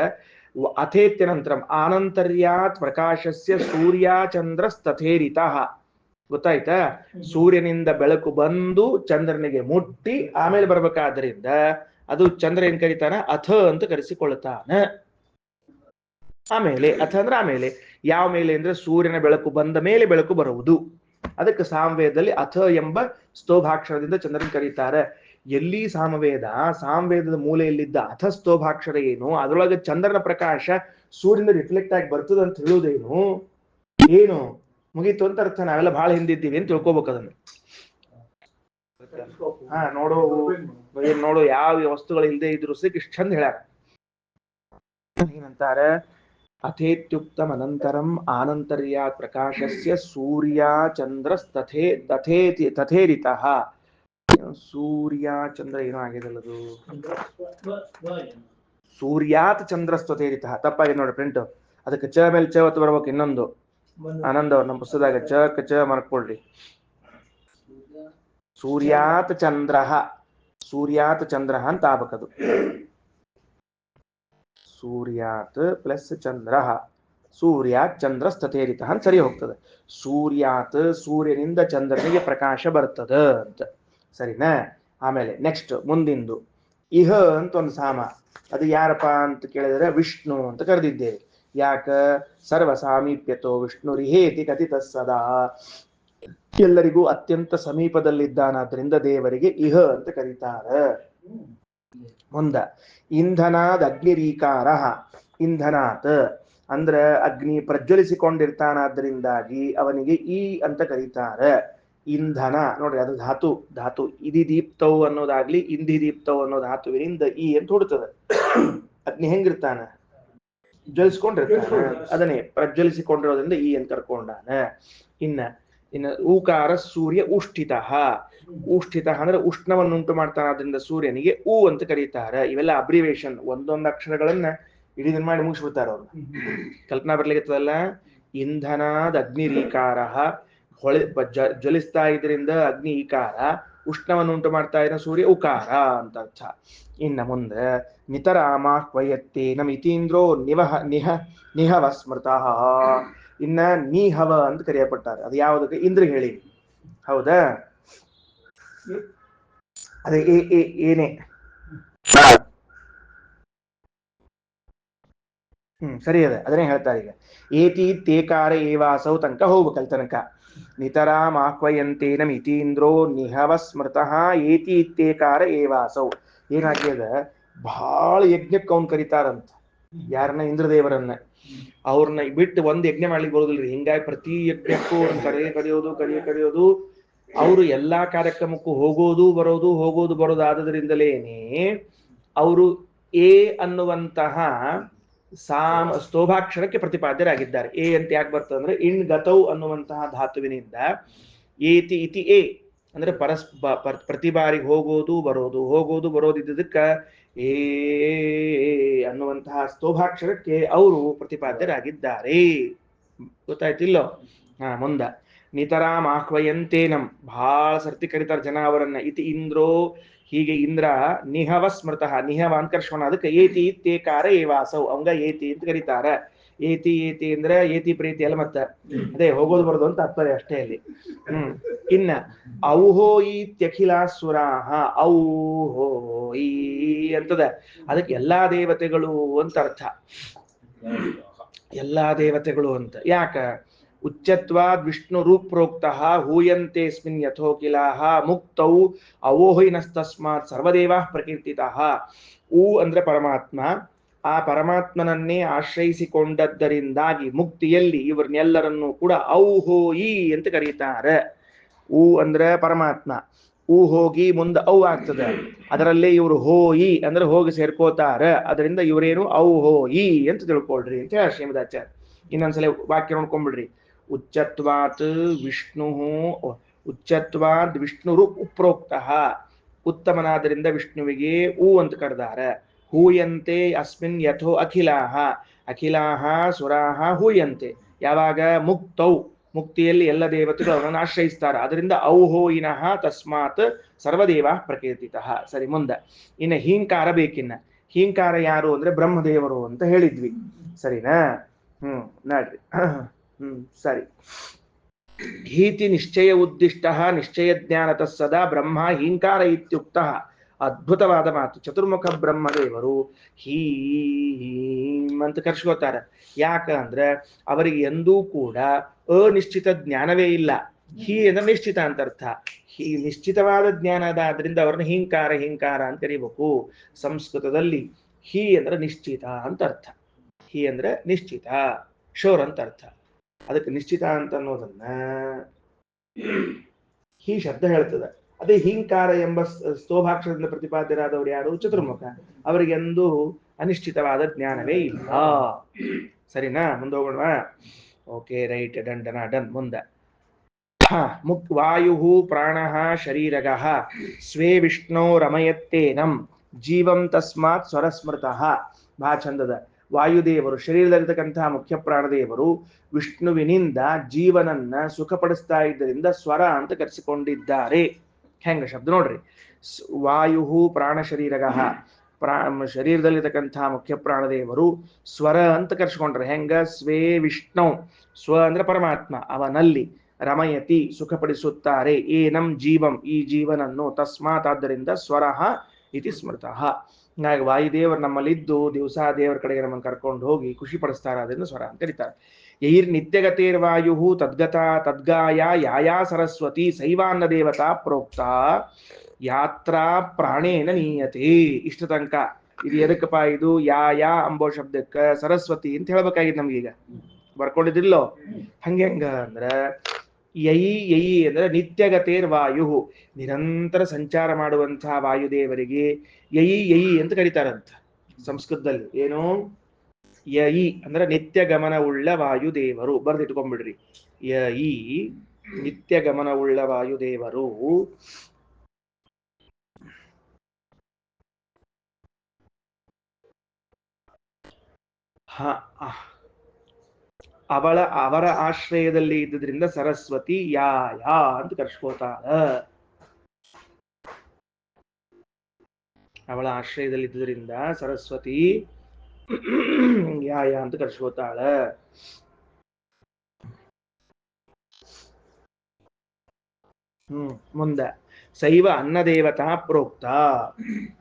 [SPEAKER 1] ಅಥೇತ್ಯನಂತರಂ ಆನಂತರ್ಯಾತ್ ಪ್ರಕಾಶಸ್ಯ ಸೂರ್ಯ ಚಂದ್ರಸ್ತಥೇರಿತಃ. ಗೊತ್ತಾಯ್ತಾ? ಸೂರ್ಯನಿಂದ ಬೆಳಕು ಬಂದು ಚಂದ್ರನಿಗೆ ಮುಟ್ಟಿ ಆಮೇಲೆ ಬರ್ಬೇಕಾದ್ರಿಂದ ಅದು ಚಂದ್ರ ಏನ್ ಕರೀತಾನ, ಅಥ ಅಂತ ಕರೆಸಿಕೊಳ್ತಾನ. ಆಮೇಲೆ ಅಥ ಅಂದ್ರೆ ಆಮೇಲೆ ಯಾವ ಮೇಲೆ ಅಂದ್ರೆ, ಸೂರ್ಯನ ಬೆಳಕು ಬಂದ ಮೇಲೆ ಬೆಳಕು ಬರುವುದು. ಅದಕ್ಕೆ ಸಾಮವೇದದಲ್ಲಿ ಅಥ ಎಂಬ ಸ್ತೋಭಾಕ್ಷರದಿಂದ ಚಂದ್ರನ ಕರೀತಾರೆ. ಎಲ್ಲಿ ಸಾಮವೇದದ ಮೂಲೆಯಲ್ಲಿದ್ದ ಅಥ ಸ್ತೋಭಾಕ್ಷರ ಏನು, ಅದರೊಳಗೆ ಚಂದ್ರನ ಪ್ರಕಾಶ ಸೂರ್ಯನ ರಿಫ್ಲೆಕ್ಟ್ ಆಗಿ ಬರ್ತದೆ ಅಂತ ಹೇಳುವುದೇನು, ಏನು ಮುಗೀತು ಅಂತ ಅರ್ಥ. ನಾವೆಲ್ಲ ಬಹಳ ಹಿಂದಿದ್ದೀವಿ ಅಂತ ತಿಳ್ಕೊಬೇಕು ಅದನ್ನು. ನೋಡು ಯಾವ ವಸ್ತುಗಳು ಇಲ್ಲದೆ ಇದ್ರು ಸಿಕ್ ಇಷ್ಟ ಚಂದ ಹೇಳ್ಯಾರ. ಏನಂತಾರೆ, ಅಥೇತ್ಯುಕ್ತಂ ಅನಂತರಂ ಆನಂತರ್ಯಾತ್ ಪ್ರಕಾಶಸ್ಯ ಸೂರ್ಯ ಚಂದ್ರ ತಥೇರಿತಃ. ಸೂರ್ಯ ಚಂದ್ರ ಏನೋ ಆಗಿದೆಲ್ಲದು, ಸೂರ್ಯಾತ್ ಚಂದ್ರಸ್ತಥೇರಿತಃ ತಪ್ಪಾಗಿದೆ ನೋಡಿ ಪ್ರಿಂಟ್. ಅದಕ್ಕೆ ಚ ಮೇಲೆ ಚ ಹೊತ್ತು ಬರ್ಬೇಕು. ಇನ್ನೊಂದು ಆನಂದ ಅವ್ರ ನಮ್ಮ ಪುಸ್ತಕದಾಗ ಚ ಮರ್ಕೊಳ್ರಿ. ಸೂರ್ಯಾತ್ ಚಂದ್ರ ಅಂತ ಆಗ್ಬೇಕದು. ಸೂರ್ಯಾತ್ ಪ್ಲಸ್ ಚಂದ್ರ, ಸೂರ್ಯಾತ್ ಚಂದ್ರ ಸ್ಥತೇರಿತ ಅಂತ ಸರಿ ಹೋಗ್ತದೆ. ಸೂರ್ಯಾತ್ ಸೂರ್ಯನಿಂದ ಚಂದ್ರನಿಗೆ ಪ್ರಕಾಶ ಬರ್ತದ ಅಂತ, ಸರಿನಾ? ಆಮೇಲೆ ನೆಕ್ಸ್ಟ್ ಮುಂದಿಂದು ಇಹ ಅಂತ ಒಂದು ಸಾಮ. ಅದು ಯಾರಪ್ಪ ಅಂತ ಕೇಳಿದರೆ ವಿಷ್ಣು ಅಂತ ಕರೆದಿದ್ದೇವೆ. ಯಾಕ? ಸರ್ವ ಸಾಮೀಪ್ಯತೋ ವಿಷ್ಣುರಿಹೇತಿ ಕಥಿತ ಸದಾ. ಎಲ್ಲರಿಗೂ ಅತ್ಯಂತ ಸಮೀಪದಲ್ಲಿದ್ದಾನಾದ್ರಿಂದ ದೇವರಿಗೆ ಇಹ ಅಂತ ಕರೀತಾರೆ. ಮುಂದ ಇಂಧನಾದ್ ಅಗ್ನಿರೀಕಾರ. ಇಂಧನಾತ್ ಅಂದ್ರ ಅಗ್ನಿ ಪ್ರಜ್ವಲಿಸಿಕೊಂಡಿರ್ತಾನಾದ್ರಿಂದಾಗಿ ಅವನಿಗೆ ಈ ಅಂತ ಕರೀತಾರೆ. ಇಂಧನ ನೋಡ್ರಿ, ಅದು ಧಾತು ಇದಿ ದೀಪ್ತವು ಅನ್ನೋದಾಗ್ಲಿ ಇಂಧಿ ದೀಪ್ತವು ಅನ್ನೋ ಧಾತುವಿನಿಂದ ಈ ಅಂತ ಹುಡ್ತದೆ. ಅಗ್ನಿ ಹೆಂಗಿರ್ತಾನ? ಜ್ವಲಿಸ್ಕೊಂಡಿರ್ತಾನ, ಅದನ್ನೇ ಪ್ರಜ್ವಲಿಸಿಕೊಂಡಿರೋದ್ರಿಂದ ಈ ಅಂತ ಕರ್ಕೊಂಡಾನ. ಇನ್ನ ಊಕಾರ ಸೂರ್ಯ ಉಷ್ಠಿತ. ಉಷ್ಠಿತ ಅಂದ್ರೆ ಉಷ್ಣವನ್ನುಂಟು ಮಾಡ್ತಾನಾದ್ರಿಂದ ಸೂರ್ಯನಿಗೆ ಊ ಅಂತ ಕರೀತಾರೆ. ಇವೆಲ್ಲ ಅಬ್ರಿವೇಶನ್, ಒಂದೊಂದು ಅಕ್ಷರಗಳನ್ನ ಇಡೀ ಮಾಡಿ ಮುಗಿಸ್ಬಿಡ್ತಾರ ಅವ್ರು. ಕಲ್ಪನಾ ಬರ್ಲಿಕ್ಕತ್ತದಲ್ಲ. ಇಂಧನಾದ್ ಅಗ್ನಿರೀಕಾರ, ಜ್ವಲಿಸ್ತಾ ಇದರಿಂದ ಅಗ್ನಿ ಈಕಾರ, ಉಷ್ಣವನ್ನುಂಟು ಮಾಡ್ತಾ ಇರೋ ಸೂರ್ಯ ಉಕಾರ ಅಂತ ಅರ್ಥ. ಇನ್ನ ಮುಂದೆ ನಿತರಾಮಾಹ್ವಯತ್ತೇನ ಮಿತೀಂದ್ರೋ ನಿಹವ ಸ್ಮೃತಃ. ಇನ್ನ ನೀಹವ ಅಂತ ಕರೆಯಲ್ಪಟ್ಟಾರೆ. ಅದು ಯಾವುದಕ್ಕೆ? ಇಂದ್ರ ಹೇಳಿ, ಹೌದಾ? ಅದೇ ಏನೇ ಸರಿ ಅದ, ಅದನ್ನೇ ಹೇಳ್ತಾರೆ ಈಗ. ಏತಿ ತೇಕಾರ ಏವಾಸೌ ತನಕ ಹೋಗ್ಬೇಕಲ್ ತನಕ. ನಿತರಾಮ್ ಆಹ್ವಯಂತೇನ ಮಿತೀಂದ್ರೋ ನಿಹವ ಸ್ಮೃತಃ ಏತಿ ಇತ್ತೇಕಾರ ಏವಾಸೌ. ಏನಾಗ್ಯದ, ಬಹಳ ಯಜ್ಞಕ್ಕೆ ಅವ್ನು ಕರೀತಾರಂತ. ಯಾರನ್ನ? ಇಂದ್ರದೇವರನ್ನ. ಅವ್ರನ್ನ ಬಿಟ್ಟು ಒಂದ್ ಯಜ್ಞ ಮಾಡ್ಲಿಕ್ಕೆ ಬರೋದಿಲ್ರಿ. ಹಿಂಗಾಗಿ ಪ್ರತಿ ಯಜ್ಞಕ್ಕೂ ಕರೆಯೋದು. ಅವರು ಎಲ್ಲಾ ಕಾರ್ಯಕ್ರಮಕ್ಕೂ ಹೋಗೋದು ಬರೋದು ಆದದ್ರಿಂದಲೇನೆ ಅವರು ಎ ಅನ್ನುವಂತಹ ಸ್ತೋಭಾಕ್ಷರಕ್ಕೆ ಪ್ರತಿಪಾದ್ಯರಾಗಿದ್ದಾರೆ. ಎ ಅಂತ ಯಾಕೆ ಬರ್ತದೆ ಅಂದ್ರೆ, ಇಣ್ ಗತೌ ಅನ್ನುವಂತಹ ಧಾತುವಿನಿಂದ ಏತಿ ಇತಿ ಎ ಅಂದ್ರೆ ಪ್ರತಿ ಬಾರಿ ಹೋಗೋದು ಬರೋದಿದ್ದಕ್ಕ ಏ ಅನ್ನುವಂತಹ ಸ್ತೋಭಾಕ್ಷರಕ್ಕೆ ಅವರು ಪ್ರತಿಪಾದ್ಯರಾಗಿದ್ದಾರೆ. ಗೊತ್ತಾಯ್ತಿಲ್ಲೋ? ಮುಂದ ನಿತರಾಮ್ ಆಹ್ವಯಂತೇನಂ, ಬಹಳ ಸರ್ತಿ ಕರೀತಾರೆ ಜನ ಅವರನ್ನ. ಇತಿ ಇಂದ್ರೋ, ಹೀಗೆ ಇಂದ್ರ ನಿಹವ ಸ್ಮೃತಃ, ನಿಹವ ಅಂತ ಕರ್ಷೋಣ. ಅದಕ್ಕೆ ಏತಿ ಇತ್ತೇಕಾರ ಏವಾಸೌ, ಅವಂಗ ಏತಿ ಅಂತ ಕರೀತಾರ. ಏತಿ ಅಂದ್ರೆ ಏತಿ ಪ್ರೀತಿ ಅಲ್ಲ, ಮತ್ತ ಅದೇ ಹೋಗೋದು ಬರೋದು ಅಂತ ಅರ್ಥದೆ ಅಷ್ಟೇ ಅಲ್ಲಿ. ಇನ್ನ ಔಹೋ ಇತ್ಯಖಿಲಾಸುರಾಹ, ಔಹೋ ಈ ಅಂತದ. ಅದಕ್ಕೆ ಎಲ್ಲಾ ದೇವತೆಗಳು ಅಂತ ಅರ್ಥ. ಎಲ್ಲಾ ದೇವತೆಗಳು ಅಂತ ಯಾಕ? ಉಚ್ಚತ್ವಾದ್ ವಿಷ್ಣು ರೂಪ್ರೋಕ್ತಃ ಹೂಯಂತೇಸ್ಮಿನ್ ಯಥೋಕಿಲಾಹ ಮುಕ್ತೌ ಅವೋಹಿನಸ್ತಸ್ಮಾತ್ ಸರ್ವದೇವಾಃ ಪ್ರಕೀರ್ತಿತಃ. ಊ ಅಂದ್ರೆ ಪರಮಾತ್ಮ. ಆ ಪರಮಾತ್ಮನನ್ನೇ ಆಶ್ರಯಿಸಿಕೊಂಡದ್ದರಿಂದಾಗಿ ಮುಕ್ತಿಯಲ್ಲಿ ಇವರನ್ನೆಲ್ಲರನ್ನೂ ಕೂಡ ಔಹೋಯಿ ಅಂತ ಕರೀತಾರೆ. ಊ ಅಂದ್ರೆ ಪರಮಾತ್ಮ, ಊ ಹೋಗಿ ಮುಂದೆ ಔ ಆಗ್ತದೆ. ಅದರಲ್ಲೇ ಇವರು ಹೋಯಿ ಅಂದ್ರೆ ಹೋಗಿ ಸೇರ್ಕೋತಾರ. ಅದರಿಂದ ಇವರೇನು ಔಹೋಯಿ ಅಂತ ತಿಳ್ಕೊಳ್ರಿ ಅಂತ ಹೇಳಿ ಶ್ರೀಮದಾಚಾರ್ಯ. ಇನ್ನೊಂದ್ಸಲ ವಾಕ್ಯ ನೋಡ್ಕೊಂಡ್ಬಿಡ್ರಿ. ಉಚ್ಚತ್ವಾತ್ ವಿಷ್ಣುರು ಉಪ್ರೋಕ್ತಃ, ಉತ್ತಮನಾದರಿಂದ ವಿಷ್ಣುವಿಗೆ ಊ ಅಂತ ಕರೆದಾರ. ಹೂಯಂತೆ ಅಸ್ಮಿನ್ ಯಥೋ ಅಖಿಲಾಹ, ಅಖಿಲಾಹ ಸುರಾಹ ಹೂಯಂತೆ. ಯಾವಾಗ? ಮುಕ್ತೌ, ಮುಕ್ತಿಯಲ್ಲಿ ಎಲ್ಲ ದೇವತೆಗಳು ಅವರನ್ನು ಆಶ್ರಯಿಸ್ತಾರೆ. ಅದರಿಂದ ಔಹೋಯಿನಃ ತಸ್ಮಾತ್ ಸರ್ವದೇವ ಪ್ರಕೀರ್ತಿತಃ. ಸರಿ, ಮುಂದ ಇನ್ನು ಹೀಂಕಾರ ಬೇಕಿನ್ನ. ಹೀಂಕಾರ ಯಾರು ಅಂದ್ರೆ ಬ್ರಹ್ಮದೇವರು ಅಂತ ಹೇಳಿದ್ವಿ, ಸರಿನಾ? ನೋಡ್ರಿ, ಸರಿ. ಹೀತಿ ನಿಶ್ಚಯ ಉದ್ದಿಷ್ಟ ನಿಶ್ಚಯ ಜ್ಞಾನತಃ ಸದಾ ಬ್ರಹ್ಮ ಹೀಂಕಾರ ಇತ್ಯುಕ್ತ. ಅದ್ಭುತವಾದ ಮಾತು. ಚತುರ್ಮುಖ ಬ್ರಹ್ಮದೇವರು ಹೀಂ ಅಂತ ಕರ್ಸ್ಕೋತಾರೆ. ಯಾಕ ಅಂದ್ರೆ ಅವರಿಗೆ ಎಂದೂ ಕೂಡ ಅನಿಶ್ಚಿತ ಜ್ಞಾನವೇ ಇಲ್ಲ. ಹಿ ಅಂದ್ರೆ ನಿಶ್ಚಿತ ಅಂತ ಅರ್ಥ. ಹಿ ನಿಶ್ಚಿತವಾದ ಜ್ಞಾನ ಆದ್ರಿಂದ ಅವ್ರನ್ನ ಹಿಂಕಾರ ಹಿಂಕಾರ ಅಂತ ಕರಿಬೇಕು. ಸಂಸ್ಕೃತದಲ್ಲಿ ಹಿ ಅಂದ್ರೆ ನಿಶ್ಚಿತ ಅಂತ ಅರ್ಥ. ಹಿ ಅಂದ್ರೆ ನಿಶ್ಚಿತ, ಶೋರ್ ಅಂತ ಅರ್ಥ. ಅದಕ್ಕೆ ನಿಶ್ಚಿತ ಅಂತ ಅನ್ನೋದನ್ನ ಹಿ ಶಬ್ದ ಹೇಳ್ತದೆ. ಅದೇ ಹಿಂಕಾರ ಎಂಬ ಸ್ತೋಭಾಕ್ಷರದಿಂದ ಪ್ರತಿಪಾದ್ಯರಾದವರು ಯಾರು? ಚತುರ್ಮುಖ. ಅವರಿಗೆಂದೂ ಅನಿಶ್ಚಿತವಾದ ಜ್ಞಾನವೇ ಇಲ್ಲ. ಸರಿನಾ? ಮುಂದೆ ಹೋಗೋಣ. Okay, right, done done done. ಮುಂದೆ ಮುಕ್ ವಾಯು ಪ್ರಾಣ ಶರೀರಗ ಸ್ವೇ ವಿಷ್ಣು ರಮಯತ್ತೇನಂ ಜೀವಂ ತಸ್ಮಾತ್ ಸ್ವರಸ್ಮೃತಃ. ಬಹಳ ಚಂದದ. ವಾಯುದೇವರು ಶರೀರದಲ್ಲಿರ್ತಕ್ಕಂತಹ ಮುಖ್ಯ ಪ್ರಾಣದೇವರು ವಿಷ್ಣುವಿನಿಂದ ಜೀವನನ್ನ ಸುಖಪಡಿಸ್ತಾ ಇದ್ದರಿಂದ ಸ್ವರ ಅಂತ ಕರೆಸಿಕೊಂಡಿದ್ದಾರೆ. ಹೆಂಗ ಶಬ್ದ ನೋಡ್ರಿ. ವಾಯು ಪ್ರಾಣ ಶರೀರಗ, ಶರೀರದಲ್ಲಿರ್ತಕ್ಕಂತಹ ಮುಖ್ಯ ಪ್ರಾಣದೇವರು ಸ್ವರ ಅಂತ ಕರೆಸ್ಕೊಂಡ್ರೆ ಹೆಂಗ? ಸ್ವೇ ವಿಷ್ಣು, ಸ್ವ ಅಂದ್ರೆ ಪರಮಾತ್ಮ, ಅವನಲ್ಲಿ, ರಮಯತಿ ಸುಖಪಡಿಸುತ್ತಾರೆ, ಏನಂ ಜೀವಂ ಈ ಜೀವನನ್ನು, ತಸ್ಮಾತ್ ಆದ್ದರಿಂದ ಸ್ವರಃ ಇತಿ ಸ್ಮೃತಃ. ಹಾಗೆ ವಾಯುದೇವರು ನಮ್ಮಲ್ಲಿದ್ದು ದಿವಸ ದೇವರ ಕಡೆಗೆ ನಮ್ಮನ್ನು ಕರ್ಕೊಂಡು ಹೋಗಿ ಖುಷಿ ಪಡಿಸ್ತಾರೆ, ಅದನ್ನು ಸ್ವರ ಅಂತ ಕರೀತಾರೆ. ಯೈರ್ ನಿತ್ಯಗತೇರ್ವಾಯು ತದ್ಗಾಯ ಯಾಯಾ ಸರಸ್ವತಿ ಸೈವಾನ್ನ ದೇವತಾ ಪ್ರೋಕ್ತ ಯಾತ್ರಾ ಪ್ರಾಣೇನ ನೀಯತೆ. ಇಷ್ಟ ತನಕ ಇದು ಎದಕ್ಕಪ್ಪ? ಇದು ಯಾ ಅಂಬೋ ಶಬ್ದಕ್ಕೆ ಸರಸ್ವತಿ ಅಂತ ಹೇಳ್ಬೇಕಾಗಿತ್ತು ನಮ್ಗೀಗ. ಬರ್ಕೊಂಡಿದ್ದಿಲ್ಲೋ? ಹಂಗ ಅಂದ್ರ ಯಯಿ ಅಂದ್ರೆ ನಿತ್ಯಗತೇರ್ ವಾಯು, ನಿರಂತರ ಸಂಚಾರ ಮಾಡುವಂತಹ ವಾಯುದೇವರಿಗೆ ಯಯಿ ಅಂತ ಕರೀತಾರಂತ ಸಂಸ್ಕೃತದಲ್ಲಿ. ಏನು? ಯಯಿ ಅಂದ್ರೆ ನಿತ್ಯ ಗಮನವುಳ್ಳ ವಾಯುದೇವರು. ಬರ್ದಿಟ್ಕೊಂಡ್ಬಿಡ್ರಿ. ಯಯಿ ನಿತ್ಯ ಗಮನವುಳ್ಳ ವಾಯುದೇವರು. ಅವರ ಆಶ್ರಯದಲ್ಲಿ ಇದ್ದುದರಿಂದ ಸರಸ್ವತಿ ಯಾ ಅಂತ ಕರ್ಸ್ಕೋತಾಳ. ಅವಳ ಆಶ್ರಯದಲ್ಲಿ ಇದ್ದುದರಿಂದ ಸರಸ್ವತಿ ಯಾ ಅಂತ ಕರ್ಸ್ಕೋತಾಳ. ಮುಂದೆ ಶೈವ ಅನ್ನದೇವತಾ ಪ್ರೋಕ್ತ,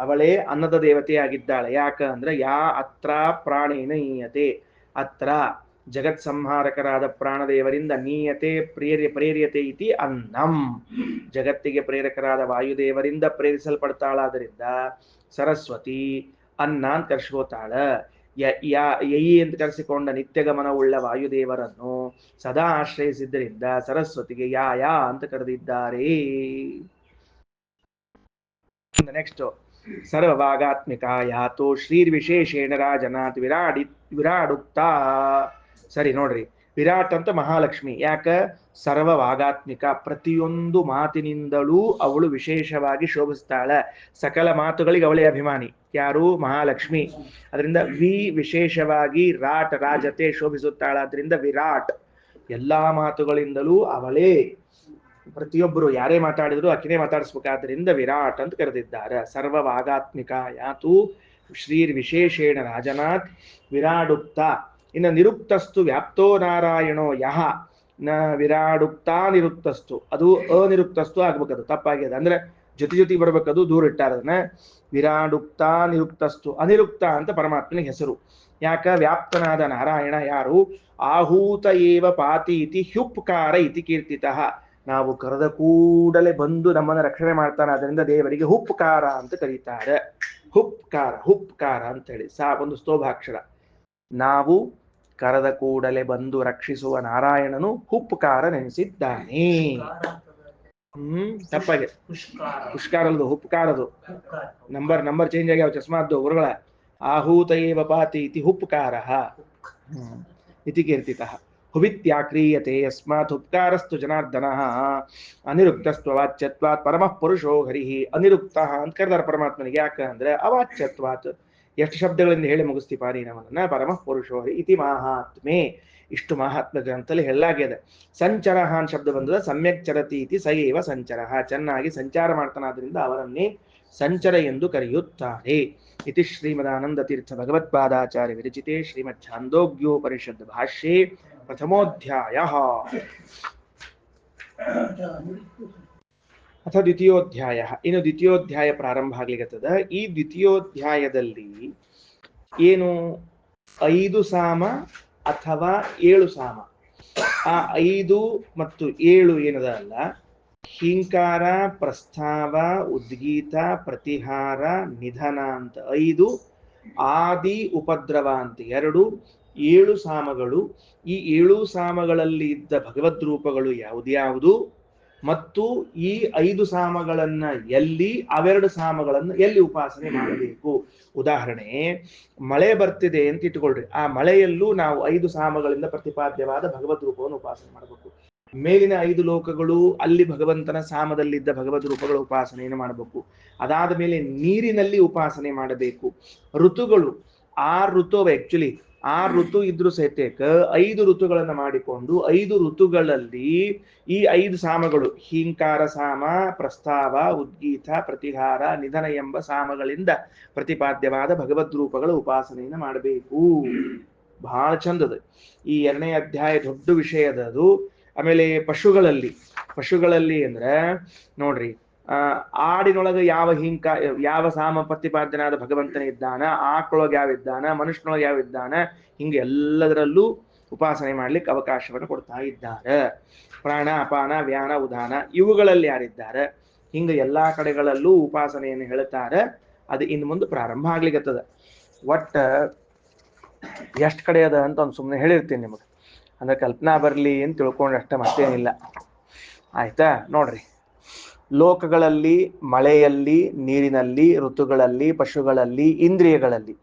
[SPEAKER 1] ಅವಳೇ ಅನ್ನದ ದೇವತೆಯಾಗಿದ್ದಾಳೆ. ಯಾಕ ಅಂದ್ರೆ ಯಾ ಅತ್ರ ಪ್ರಾಣೇನ ನೀಯತೆ, ಅತ್ರ ಜಗತ್ ಸಂಹಾರಕರಾದ ಪ್ರಾಣದೇವರಿಂದ ನೀಯತೆ ಪ್ರೇರ್ಯತೆ ಇತಿ ಅನ್ನಂ, ಜಗತ್ತಿಗೆ ಪ್ರೇರಕರಾದ ವಾಯುದೇವರಿಂದ ಪ್ರೇರಿಸಲ್ಪಡ್ತಾಳಾದ್ರಿಂದ ಸರಸ್ವತಿ ಅನ್ನ ಅಂತ ಕರ್ಸ್ಕೋತಾಳ. ಯಯಿ ಅಂತ ಕರೆಸಿಕೊಂಡ ನಿತ್ಯಗಮನವುಳ್ಳ ವಾಯುದೇವರನ್ನು ಸದಾ ಆಶ್ರಯಿಸಿದ್ದರಿಂದ ಸರಸ್ವತಿಗೆ ಯಾ ಅಂತ ಕರೆದಿದ್ದಾರೆ. ನೆಕ್ಸ್ಟ್ ಸರ್ವಭಾಗಾತ್ಮಿಕ ಯಾತೋ ಶ್ರೀರ್ವಿಶೇಷೇಣ ರಾಜನಾಥ್ ವಿರಾಡುಕ್ತ. ಸರಿ ನೋಡ್ರಿ, ವಿರಾಟ್ ಅಂತ ಮಹಾಲಕ್ಷ್ಮಿ. ಯಾಕ? ಸರ್ವಭಾಗಾತ್ಮಿಕ, ಪ್ರತಿಯೊಂದು ಮಾತಿನಿಂದಲೂ ಅವಳು ವಿಶೇಷವಾಗಿ ಶೋಭಿಸ್ತಾಳೆ. ಸಕಲ ಮಾತುಗಳಿಗೆ ಅವಳೇ ಅಭಿಮಾನಿ. ಯಾರು? ಮಹಾಲಕ್ಷ್ಮಿ. ಅದರಿಂದ ವಿಶೇಷವಾಗಿ ರಾಟ್ ರಾಜತೆ ಶೋಭಿಸುತ್ತಾಳ. ಅದರಿಂದ ವಿರಾಟ್. ಎಲ್ಲಾ ಮಾತುಗಳಿಂದಲೂ ಅವಳೇ. ಪ್ರತಿಯೊಬ್ಬರು ಯಾರೇ ಮಾತಾಡಿದ್ರು ಅಕ್ಕಿನೇ ಮಾತಾಡಿಸ್ಬೇಕಾದ್ರಿಂದ ವಿರಾಟ್ ಅಂತ ಕರೆದಿದ್ದಾರೆ. ಸರ್ವಭಾಗಾತ್ಮಿಕ ಯಾತು ಶ್ರೀರ್ ವಿಶೇಷೇಣ ರಾಜನಾಥ್ ವಿರಾಡುಕ್ತ. ಇನ್ನು ನಿರುಕ್ತಸ್ತು ವ್ಯಾಪ್ತೋ ನಾರಾಯಣೋ ಯಹ ನ ವಿರಾಡುಕ್ತ ನಿರುಕ್ತಸ್ತು, ಅದು ಅನಿರುಕ್ತಸ್ತು ಆಗ್ಬೇಕದು, ತಪ್ಪಾಗಿದೆ. ಅಂದ್ರೆ ಜೊತೆ ಬರ್ಬೇಕದು, ದೂರ ಇಟ್ಟಾರದನ್ನ. ವಿರಾಡುಕ್ತ ನಿರುಕ್ತಸ್ತು, ಅನಿರುಕ್ತ ಅಂತ ಪರಮಾತ್ಮನಿಗೆ ಹೆಸರು. ಯಾಕ? ವ್ಯಾಪ್ತನಾದ ನಾರಾಯಣ ಯಾರು? ಆಹೂತ ಏವ ಪಾತಿ ಇತಿ ಹ್ಯುಪ್ಕಾರ ಇತಿ ಕೀರ್ತಿತಃ. ನಾವು ಕರೆದ ಕೂಡಲೇ ಬಂದು ನಮ್ಮನ್ನು ರಕ್ಷಣೆ ಮಾಡ್ತಾನೆ, ಅದರಿಂದ ದೇವರಿಗೆ ಹುಪ್ಕಾರ ಅಂತ ಕರೀತಾರೆ. ಹುಪ್ಕಾರ ಅಂತ ಹೇಳಿ ಒಂದು ಸ್ತೋಭಾಕ್ಷರ. ನಾವು ಕರೆದ ಕೂಡಲೇ ಬಂದು ರಕ್ಷಿಸುವ ನಾರಾಯಣನು ಹುಪ್ಕಾರ ನೆನೆಸಿದ್ದಾನೆ. ತಪ್ಪಾಗೆ ಪುಷ್ಕಾರದು ಹುಪ್ಕಾರದು ನಂಬರ್ ಚೇಂಜ್ ಆಗ್ಯಾವ ಚಸ್ಮಾದ್ದು ಗುರುಗಳ. ಆಹೂತ ಏವ ಪಾತಿ ಇತಿ ಹುಪ್ಕಾರ ಇತಿ ಕೀರ್ತಿತಃ. ಹುವಿತ್ಯಾಕ್ರಿಯತೆ ಯಸ್ಮಾತ್ ಹುಪ್ಕಾರಸ್ತು ಜನಾರ್ದನಃ ಅನಿರುಕ್ತಸ್ತು ಅವಾಚ್ಯತ್ವಾತ್ ಪರಮಃ ಪುರುಷೋ ಹರಿ. ಅನಿರುಕ್ತ ಅಂತ ಕರೆದಾರ ಪರಮಾತ್ಮನಿಗೆ. ಯಾಕ ಅಂದ್ರೆ ಅವಾಚ್ಯತ್ವಾತ್. ಎಷ್ಟು ಶಬ್ದಗಳಿಂದ ಹೇಳಿ ಮುಗಿಸ್ತೀಪ ನೀನವನ್ನ? ಪರಮಃ ಪುರುಷೋ ಹರಿ ಇತಿ ಮಹಾತ್ಮೆ. ಇಷ್ಟು ಮಹಾತ್ಮ ಗ್ರಂಥದಲ್ಲಿ ಹೇಳಲಾಗಿದೆ. ಸಂಚರ ಅಂತ ಶಬ್ದ ಬಂದದ. ಸಮ್ಯಕ್ ಚರತಿ ಇತಿ ಸಯೇವ ಸಂಚರ, ಚೆನ್ನಾಗಿ ಸಂಚಾರ ಮಾಡ್ತಾನಾದ್ರಿಂದ ಅವರನ್ನೇ ಸಂಚರ ಎಂದು ಕರೆಯುತ್ತಾರೆ. ಇತಿ ಶ್ರೀಮದಾನಂದ ತೀರ್ಥ ಭಗವತ್ಪಾದಾಚಾರ್ಯ ವಿರಚಿತೆ ಶ್ರೀಮದ್ ಛಾಂದೋಗ್ಯೋಪನಿಷದ್ ಭಾಷ್ಯೆ ಪ್ರಥಮೋಧ್ಯಾಯ. ಅಥ ದ್ವಿತೀಯೋಧ್ಯಾಯ. ಇನ್ನು ದ್ವಿತೀಯೋಧ್ಯಾಯ ಪ್ರಾರಂಭ ಆಗ್ಲಿಕ್ಕತ್ತದ. ಈ ದ್ವಿತೀಯೋಧ್ಯಾಯದಲ್ಲಿ ಏನು 5 ಸಾಮ ಅಥವಾ 7 ಸಾಮ, ಆ 5 ಮತ್ತು 7 ಏನದ ಅಲ್ಲ, ಹಿಂಕಾರ, ಪ್ರಸ್ತಾವ, ಉದ್ಗೀತ, ಪ್ರತಿಹಾರ, ನಿಧನ ಅಂತ 5, ಆದಿ ಉಪದ್ರವ ಅಂತ 2, 7 ಸಾಮಗಳು. ಈ 7 ಸಾಮಗಳಲ್ಲಿ ಇದ್ದ ಭಗವದ್ ರೂಪಗಳು ಯಾವ್ದ್ಯಾವುದು ಮತ್ತು ಈ 5 ಸಾಮಗಳನ್ನ ಎಲ್ಲಿ, ಅವೆರಡು ಸಾಮಗಳನ್ನು ಎಲ್ಲಿ ಉಪಾಸನೆ ಮಾಡಬೇಕು. ಉದಾಹರಣೆ, ಮಳೆ ಬರ್ತಿದೆ ಅಂತ ಇಟ್ಕೊಳ್ರಿ. ಆ ಮಳೆಯಲ್ಲೂ ನಾವು 5 ಸಾಮಗಳಿಂದ ಪ್ರತಿಪಾದ್ಯವಾದ ಭಗವದ್ ರೂಪವನ್ನು ಉಪಾಸನೆ ಮಾಡಬೇಕು. ಮೇಲಿನ 5 ಲೋಕಗಳು, ಅಲ್ಲಿ ಭಗವಂತನ ಸಾಮದಲ್ಲಿದ್ದ ಭಗವದ್ ರೂಪಗಳ ಉಪಾಸನೆಯನ್ನು ಮಾಡಬೇಕು. ಅದಾದ ಮೇಲೆ ನೀರಿನಲ್ಲಿ ಉಪಾಸನೆ ಮಾಡಬೇಕು. ಋತುಗಳು 6 ಋತು ಆಕ್ಚುಲಿ 6 ಋತು ಇದ್ರು ಸಹಿತ 5 ಋತುಗಳನ್ನು ಮಾಡಿಕೊಂಡು 5 ಋತುಗಳಲ್ಲಿ ಈ 5 ಸಾಮಗಳು, ಹೀಂಕಾರ ಸಾಮ, ಪ್ರಸ್ತಾವ, ಉದ್ಗೀತ, ಪ್ರತಿಹಾರ, ನಿಧನ ಎಂಬ ಸಾಮಗಳಿಂದ ಪ್ರತಿಪಾದ್ಯವಾದ ಭಗವದ್ ರೂಪಗಳ ಉಪಾಸನೆಯನ್ನು ಮಾಡಬೇಕು. ಬಹಳ ಚಂದದ ಈ 2ನೇ ಅಧ್ಯಾಯ ದೊಡ್ಡ ವಿಷಯದದು. ಆಮೇಲೆ ಪಶುಗಳಲ್ಲಿ ಅಂದ್ರೆ ನೋಡ್ರಿ, ಆಡಿನೊಳಗೆ ಯಾವ ಸಾಮ ಪ್ರತಿಪಾದ್ಯನಾದ ಭಗವಂತನ ಇದ್ದಾನ, ಆಕಳೊಳಗೆ ಯಾವ ಇದ್ದಾನ, ಮನುಷ್ಯನೊಳಗೆ ಯಾವ ಇದ್ದಾನ, ಹಿಂಗೆ ಎಲ್ಲದರಲ್ಲೂ ಉಪಾಸನೆ ಮಾಡ್ಲಿಕ್ಕೆ ಅವಕಾಶವನ್ನು ಕೊಡ್ತಾ ಇದ್ದಾರೆ. ಪ್ರಾಣ, ಅಪಾನ, ವ್ಯಾನ, ಉದಾನ ಇವುಗಳಲ್ಲಿ ಯಾರಿದ್ದಾರೆ, ಹಿಂಗೆ ಎಲ್ಲಾ ಕಡೆಗಳಲ್ಲೂ ಉಪಾಸನೆಯನ್ನು ಹೇಳ್ತಾರೆ. ಅದು ಇನ್ನು ಮುಂದೆ ಪ್ರಾರಂಭ ಆಗ್ಲಿಕ್ಕತ್ತದ. ಒಟ್ಟ ಎಷ್ಟು ಕಡೆ ಅದ ಅಂತ ಒಂದು ಸುಮ್ಮನೆ ಹೇಳಿರ್ತೀನಿ ನಿಮಗೆ, ಅಂದ್ರೆ ಕಲ್ಪನಾ ಬರಲಿ ಅಂತ ತಿಳ್ಕೊಂಡಷ್ಟ ಮತ್ತೇನಿಲ್ಲ. ಆಯ್ತಾ? ನೋಡ್ರಿ, ಲೋಕಗಳಲ್ಲಿ, ಮಳೆಯಲ್ಲಿ, ನೀರಿನಲ್ಲಿ, ಋತುಗಳಲ್ಲಿ, ಪಶುಗಳಲ್ಲಿ, ಇಂದ್ರಿಯಗಳಲ್ಲಿ,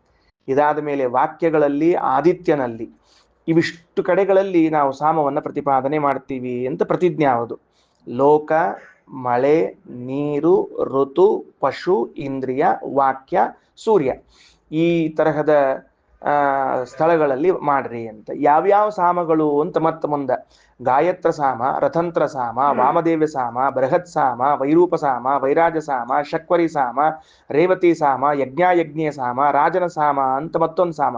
[SPEAKER 1] ಇದಾದ ಮೇಲೆ ವಾಕ್ಯಗಳಲ್ಲಿ, ಆದಿತ್ಯನಲ್ಲಿ, ಇವಿಷ್ಟು ಕಡೆಗಳಲ್ಲಿ ನಾವು ಸಾಮವನ್ನು ಪ್ರತಿಪಾದನೆ ಮಾಡ್ತೀವಿ ಅಂತ ಪ್ರತಿಜ್ಞೆ ಯಾವುದು? ಲೋಕ, ಮಳೆ, ನೀರು, ಋತು, ಪಶು, ಇಂದ್ರಿಯ, ವಾಕ್ಯ, ಸೂರ್ಯ, ಈ ತರಹದ ಸ್ಥಳಗಳಲ್ಲಿ ಮಾಡ್ರಿ ಅಂತ. ಯಾವ್ಯಾವ ಸಾಮಗಳು ಅಂತ ಮತ್ತೆ ಮುಂದೆ ಗಾಯತ್ರ ಸಾಮ, ರಥಂತ್ರ ಸಾಮ, ವಾಮದೇವ್ಯ ಸಾಮ, ಬೃಹತ್ ಸಾಮ, ವೈರೂಪ ಸಾಮ, ವೈರಾಜ ಸಾಮ, ಶಕ್ವರಿ ಸಾಮ, ರೇವತಿ ಸಾಮ, ಯಜ್ಞಾಯಜ್ಞೀಯ ಸಾಮ, ರಾಜನ ಸಾಮ ಅಂತ ಮತ್ತೊಂದು ಸಾಮ.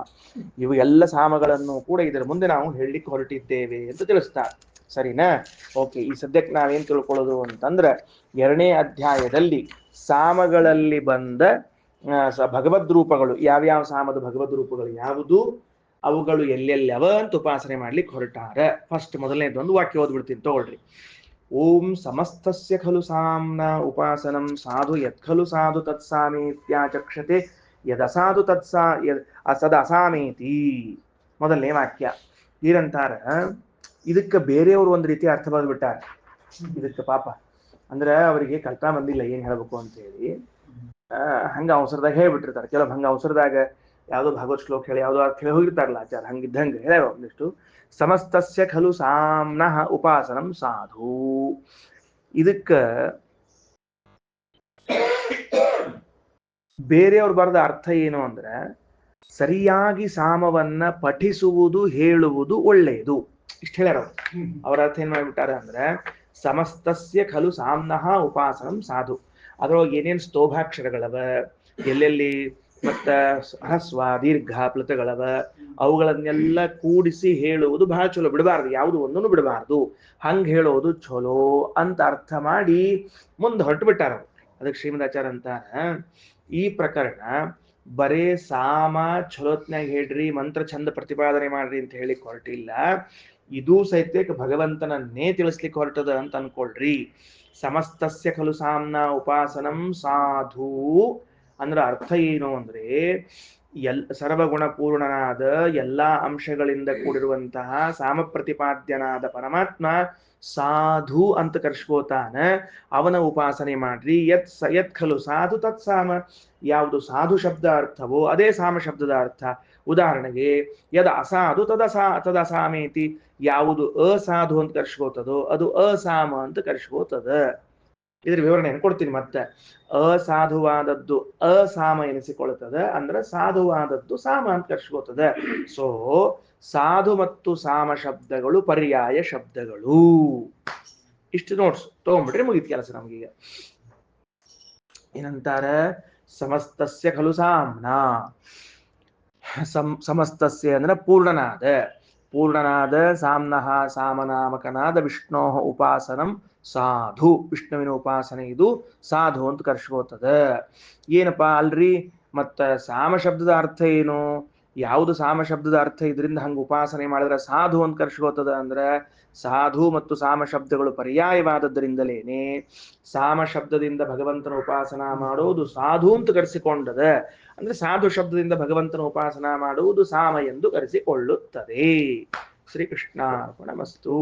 [SPEAKER 1] ಇವು ಎಲ್ಲ ಸಾಮಗಳನ್ನು ಕೂಡ ಇದರ ಮುಂದೆ ನಾವು ಹೇಳಲಿಕ್ಕೆ ಹೊರಟಿದ್ದೇವೆ ಅಂತ ತಿಳಿಸ್ತಾರೆ. ಸರಿನಾ? ಓಕೆ. ಈ ಸದ್ಯಕ್ಕೆ ನಾವೇನ್ ತಿಳ್ಕೊಳ್ಳೋದು ಅಂತಂದ್ರೆ, 2ನೇ ಅಧ್ಯಾಯದಲ್ಲಿ ಸಾಮಗಳಲ್ಲಿ ಬಂದ ಭಗವದ್ ರೂಪಗಳು, ಯಾವ್ಯಾವ ಸಾಮದ ಭಗವದ್ ರೂಪಗಳು ಯಾವುದು, ಅವುಗಳು ಎಲ್ಲೆಲ್ಲಿ ಅವ ಅಂತ ಉಪಾಸನೆ ಮಾಡ್ಲಿಕ್ಕೆ ಹೊರಟಾರ. ಫಸ್ಟ್ ಮೊದಲನೇದೊಂದು ವಾಕ್ಯ ಓದ್ಬಿಡ್ತೀನಿ, ತಗೊಳ್ರಿ. ಓಂ ಸಮಸ್ತಸ್ಯ ಖಲು ಸಾಮ್ನ ಉಪಾಸನಂ ಸಾಧು ಯತ್ ಖಲು ಸಾಧು ತತ್ಸಾಮೇತ್ಯಾಚಕ್ಷತೆ ಯದಸಾಧು ಅಸದಸಾಮೇತಿ. ಮೊದಲನೇ ವಾಕ್ಯ. ಏನಂತಾರ, ಇದಕ್ಕೆ ಬೇರೆಯವರು ಒಂದು ರೀತಿ ಅರ್ಥ ಬರೆದ್ಬಿಟ್ಟಾರ. ಇದಕ್ಕೆ ಪಾಪ ಅಂದ್ರೆ ಅವರಿಗೆ ಕಲ್ಪನಾ ಬಂದಿಲ್ಲ ಏನ್ ಹೇಳ್ಬೇಕು ಅಂತ ಹೇಳಿ, ಹಂಗ ಅವಸರದಾಗ ಹೇಳ್ಬಿಟ್ಟಿರ್ತಾರೆ. ಕೆಲವು ಹಂಗ ಅವಸರದಾಗ ಯಾವ್ದೋ ಭಾಗವತ್ ಶ್ಲೋಕ ಹೇಳಿ ಯಾವ್ದೋ ಅರ್ಥ ಹೇಳಿ ಹೋಗಿರ್ತಾರಲ್ಲ ಆಚಾರ, ಹಂಗಿದ್ದಂಗೆ ಹೇಳ್ಯಾವ ಒಂದಿಷ್ಟು. ಸಮಸ್ತಸ್ಯ ಖಲು ಸಾಮ್ನಃ ಉಪಾಸನಂ ಸಾಧು. ಇದಕ್ಕ ಬೇರೆಯವ್ರು ಬರೆದ ಅರ್ಥ ಏನು ಅಂದ್ರೆ, ಸರಿಯಾಗಿ ಸಾಮವನ್ನ ಪಠಿಸುವುದು, ಹೇಳುವುದು ಒಳ್ಳೆಯದು, ಇಷ್ಟ ಹೇಳ್ಯಾರ ಅವ್ರು. ಅವ್ರ ಅರ್ಥ ಏನ್ ಮಾಡ್ಬಿಟ್ಟಾರ ಅಂದ್ರೆ, ಸಮಸ್ತಸ್ಯ ಖಲು ಸಾಮ್ನಃ ಉಪಾಸನಂ ಸಾಧು. ಅದ್ರೊಳಗೆ ಏನೇನ್ ಸ್ತೋಭಾಕ್ಷರಗಳವ, ಎಲ್ಲೆಲ್ಲಿ ಮತ್ತ ಹ್ರಸ್ವ ದೀರ್ಘ ಪ್ಲುತಗಳವ, ಅವುಗಳನ್ನೆಲ್ಲ ಕೂಡಿಸಿ ಹೇಳುವುದು ಬಹಳ ಚಲೋ. ಬಿಡಬಾರ್ದು, ಯಾವುದು ಒಂದನ್ನು ಬಿಡಬಾರ್ದು. ಹಂಗ ಹೇಳೋದು ಚಲೋ ಅಂತ ಅರ್ಥ ಮಾಡಿ ಮುಂದೆ ಹೊರಟು ಬಿಟ್ಟಾರ. ಅದಕ್ಕೆ ಶ್ರೀಮದಾಚಾರ್ಯ ಅಂತಾರ, ಈ ಪ್ರಕರಣ ಬರೇ ಸಾಮ ಚಲೋತ್ನಾಗ ಹೇಳ್ರಿ, ಮಂತ್ರ ಚಂದ ಪ್ರತಿಪಾದನೆ ಮಾಡ್ರಿ ಅಂತ ಹೇಳಿಕ್ ಹೊರಟಿಲ್ಲ, ಇದೂ ಸಹಿತ ಭಗವಂತನನ್ನೇ ತಿಳಿಸ್ಲಿಕ್ಕೆ ಹೊರಟದ ಅಂತ ಅನ್ಕೊಳ್ರಿ. ಸಮಸ್ತಸ್ಯ ಖಲು ಸಾಮ್ನ ಉಪಾಸನಂ ಸಾಧು ಅಂದ್ರ ಅರ್ಥ ಏನು ಅಂದ್ರೆ, ಸರ್ವಗುಣ ಪೂರ್ಣನಾದ ಎಲ್ಲಾ ಅಂಶಗಳಿಂದ ಕೂಡಿರುವಂತಹ ಸಾಮ ಪ್ರತಿಪಾದ್ಯನಾದ ಪರಮಾತ್ಮ ಸಾಧು ಅಂತ ಕರ್ಸ್ಕೋತಾನ. ಅವನ ಉಪಾಸನೆ ಮಾಡ್ರಿ. ಯತ್ ಖಲು ಸಾಧು ತತ್ ಸಾಮ. ಯಾವುದು ಸಾಧು ಶಬ್ದ ಅರ್ಥವೋ ಅದೇ ಸಾಮ ಶಬ್ದದ ಅರ್ಥ. ಉದಾಹರಣೆಗೆ, ಯದ ಅಸಾಧು ತದಸಾಮೇತಿ. ಯಾವುದು ಅಸಾಧು ಅಂತ ಕರ್ಸ್ಕೋತದೋ ಅದು ಅಸಾಮ ಅಂತ ಕರ್ಸ್ಕೋತದ. ಇದ್ರ ವಿವರಣೆಯನ್ನು ಕೊಡ್ತೀನಿ ಮತ್ತೆ. ಅಸಾಧುವಾದದ್ದು ಅಸಾಮ ಎನಿಸಿಕೊಳ್ಳುತ್ತದೆ, ಅಂದ್ರೆ ಸಾಧುವಾದದ್ದು ಸಾಮ ಅಂತ ಕರ್ಸ್ಕೋತದೆ. ಸೊ ಸಾಧು ಮತ್ತು ಸಾಮ ಶಬ್ದಗಳು ಪರ್ಯಾಯ ಶಬ್ದಗಳು. ಇಷ್ಟು ನೋಟ್ಸ್ ತಗೊಂಡ್ಬಿಟ್ರೆ ಮುಗಿದ ಕೆಲಸ ನಮಗೀಗ. ಏನಂತಾರ, ಸಮಸ್ತಸ್ಯ ಖಲು ಸಾಮ್ನ. ಸಮಸ್ತಸ್ಯ ಅಂದ್ರೆ ಪೂರ್ಣನಾದ ಸಾಮ್ನಃ ಸಾಮನಾಮಕನಾದ ವಿಷ್ಣೋ ಉಪಾಸನಂ ಸಾಧು. ವಿಷ್ಣುವಿನ ಉಪಾಸನೆ ಇದು ಸಾಧು ಅಂತ ಕರ್ಸ್ಕೋತದ. ಏನಪ್ಪಾ ಅಲ್ರಿ, ಮತ್ತ ಸಾಮ ಶಬ್ದದ ಅರ್ಥ ಏನು? ಯಾವುದು ಸಾಮ ಶಬ್ದದ ಅರ್ಥ ಇದರಿಂದ ಹಂಗ ಉಪಾಸನೆ ಮಾಡಿದ್ರೆ ಸಾಧು ಅಂತ ಕರ್ಸ್ಕೋತದ ಅಂದ್ರೆ ಸಾಧು ಮತ್ತು ಸಾಮ ಶಬ್ದಗಳು ಪರ್ಯಾಯವಾದದ್ದರಿಂದಲೇನೆ ಸಾಮ ಶಬ್ದದಿಂದ ಭಗವಂತನ ಉಪಾಸನಾ ಮಾಡುವುದು ಸಾಧು ಅಂತ ಕರೆಸಿಕೊಂಡದ. ಅಂದ್ರೆ ಸಾಧು ಶಬ್ದದಿಂದ ಭಗವಂತನ ಉಪಾಸನಾ ಮಾಡುವುದು ಸಾಮ ಎಂದು ಕರೆಸಿಕೊಳ್ಳುತ್ತದೆ. ಶ್ರೀಕೃಷ್ಣಾರ್ಪಣಮಸ್ತು.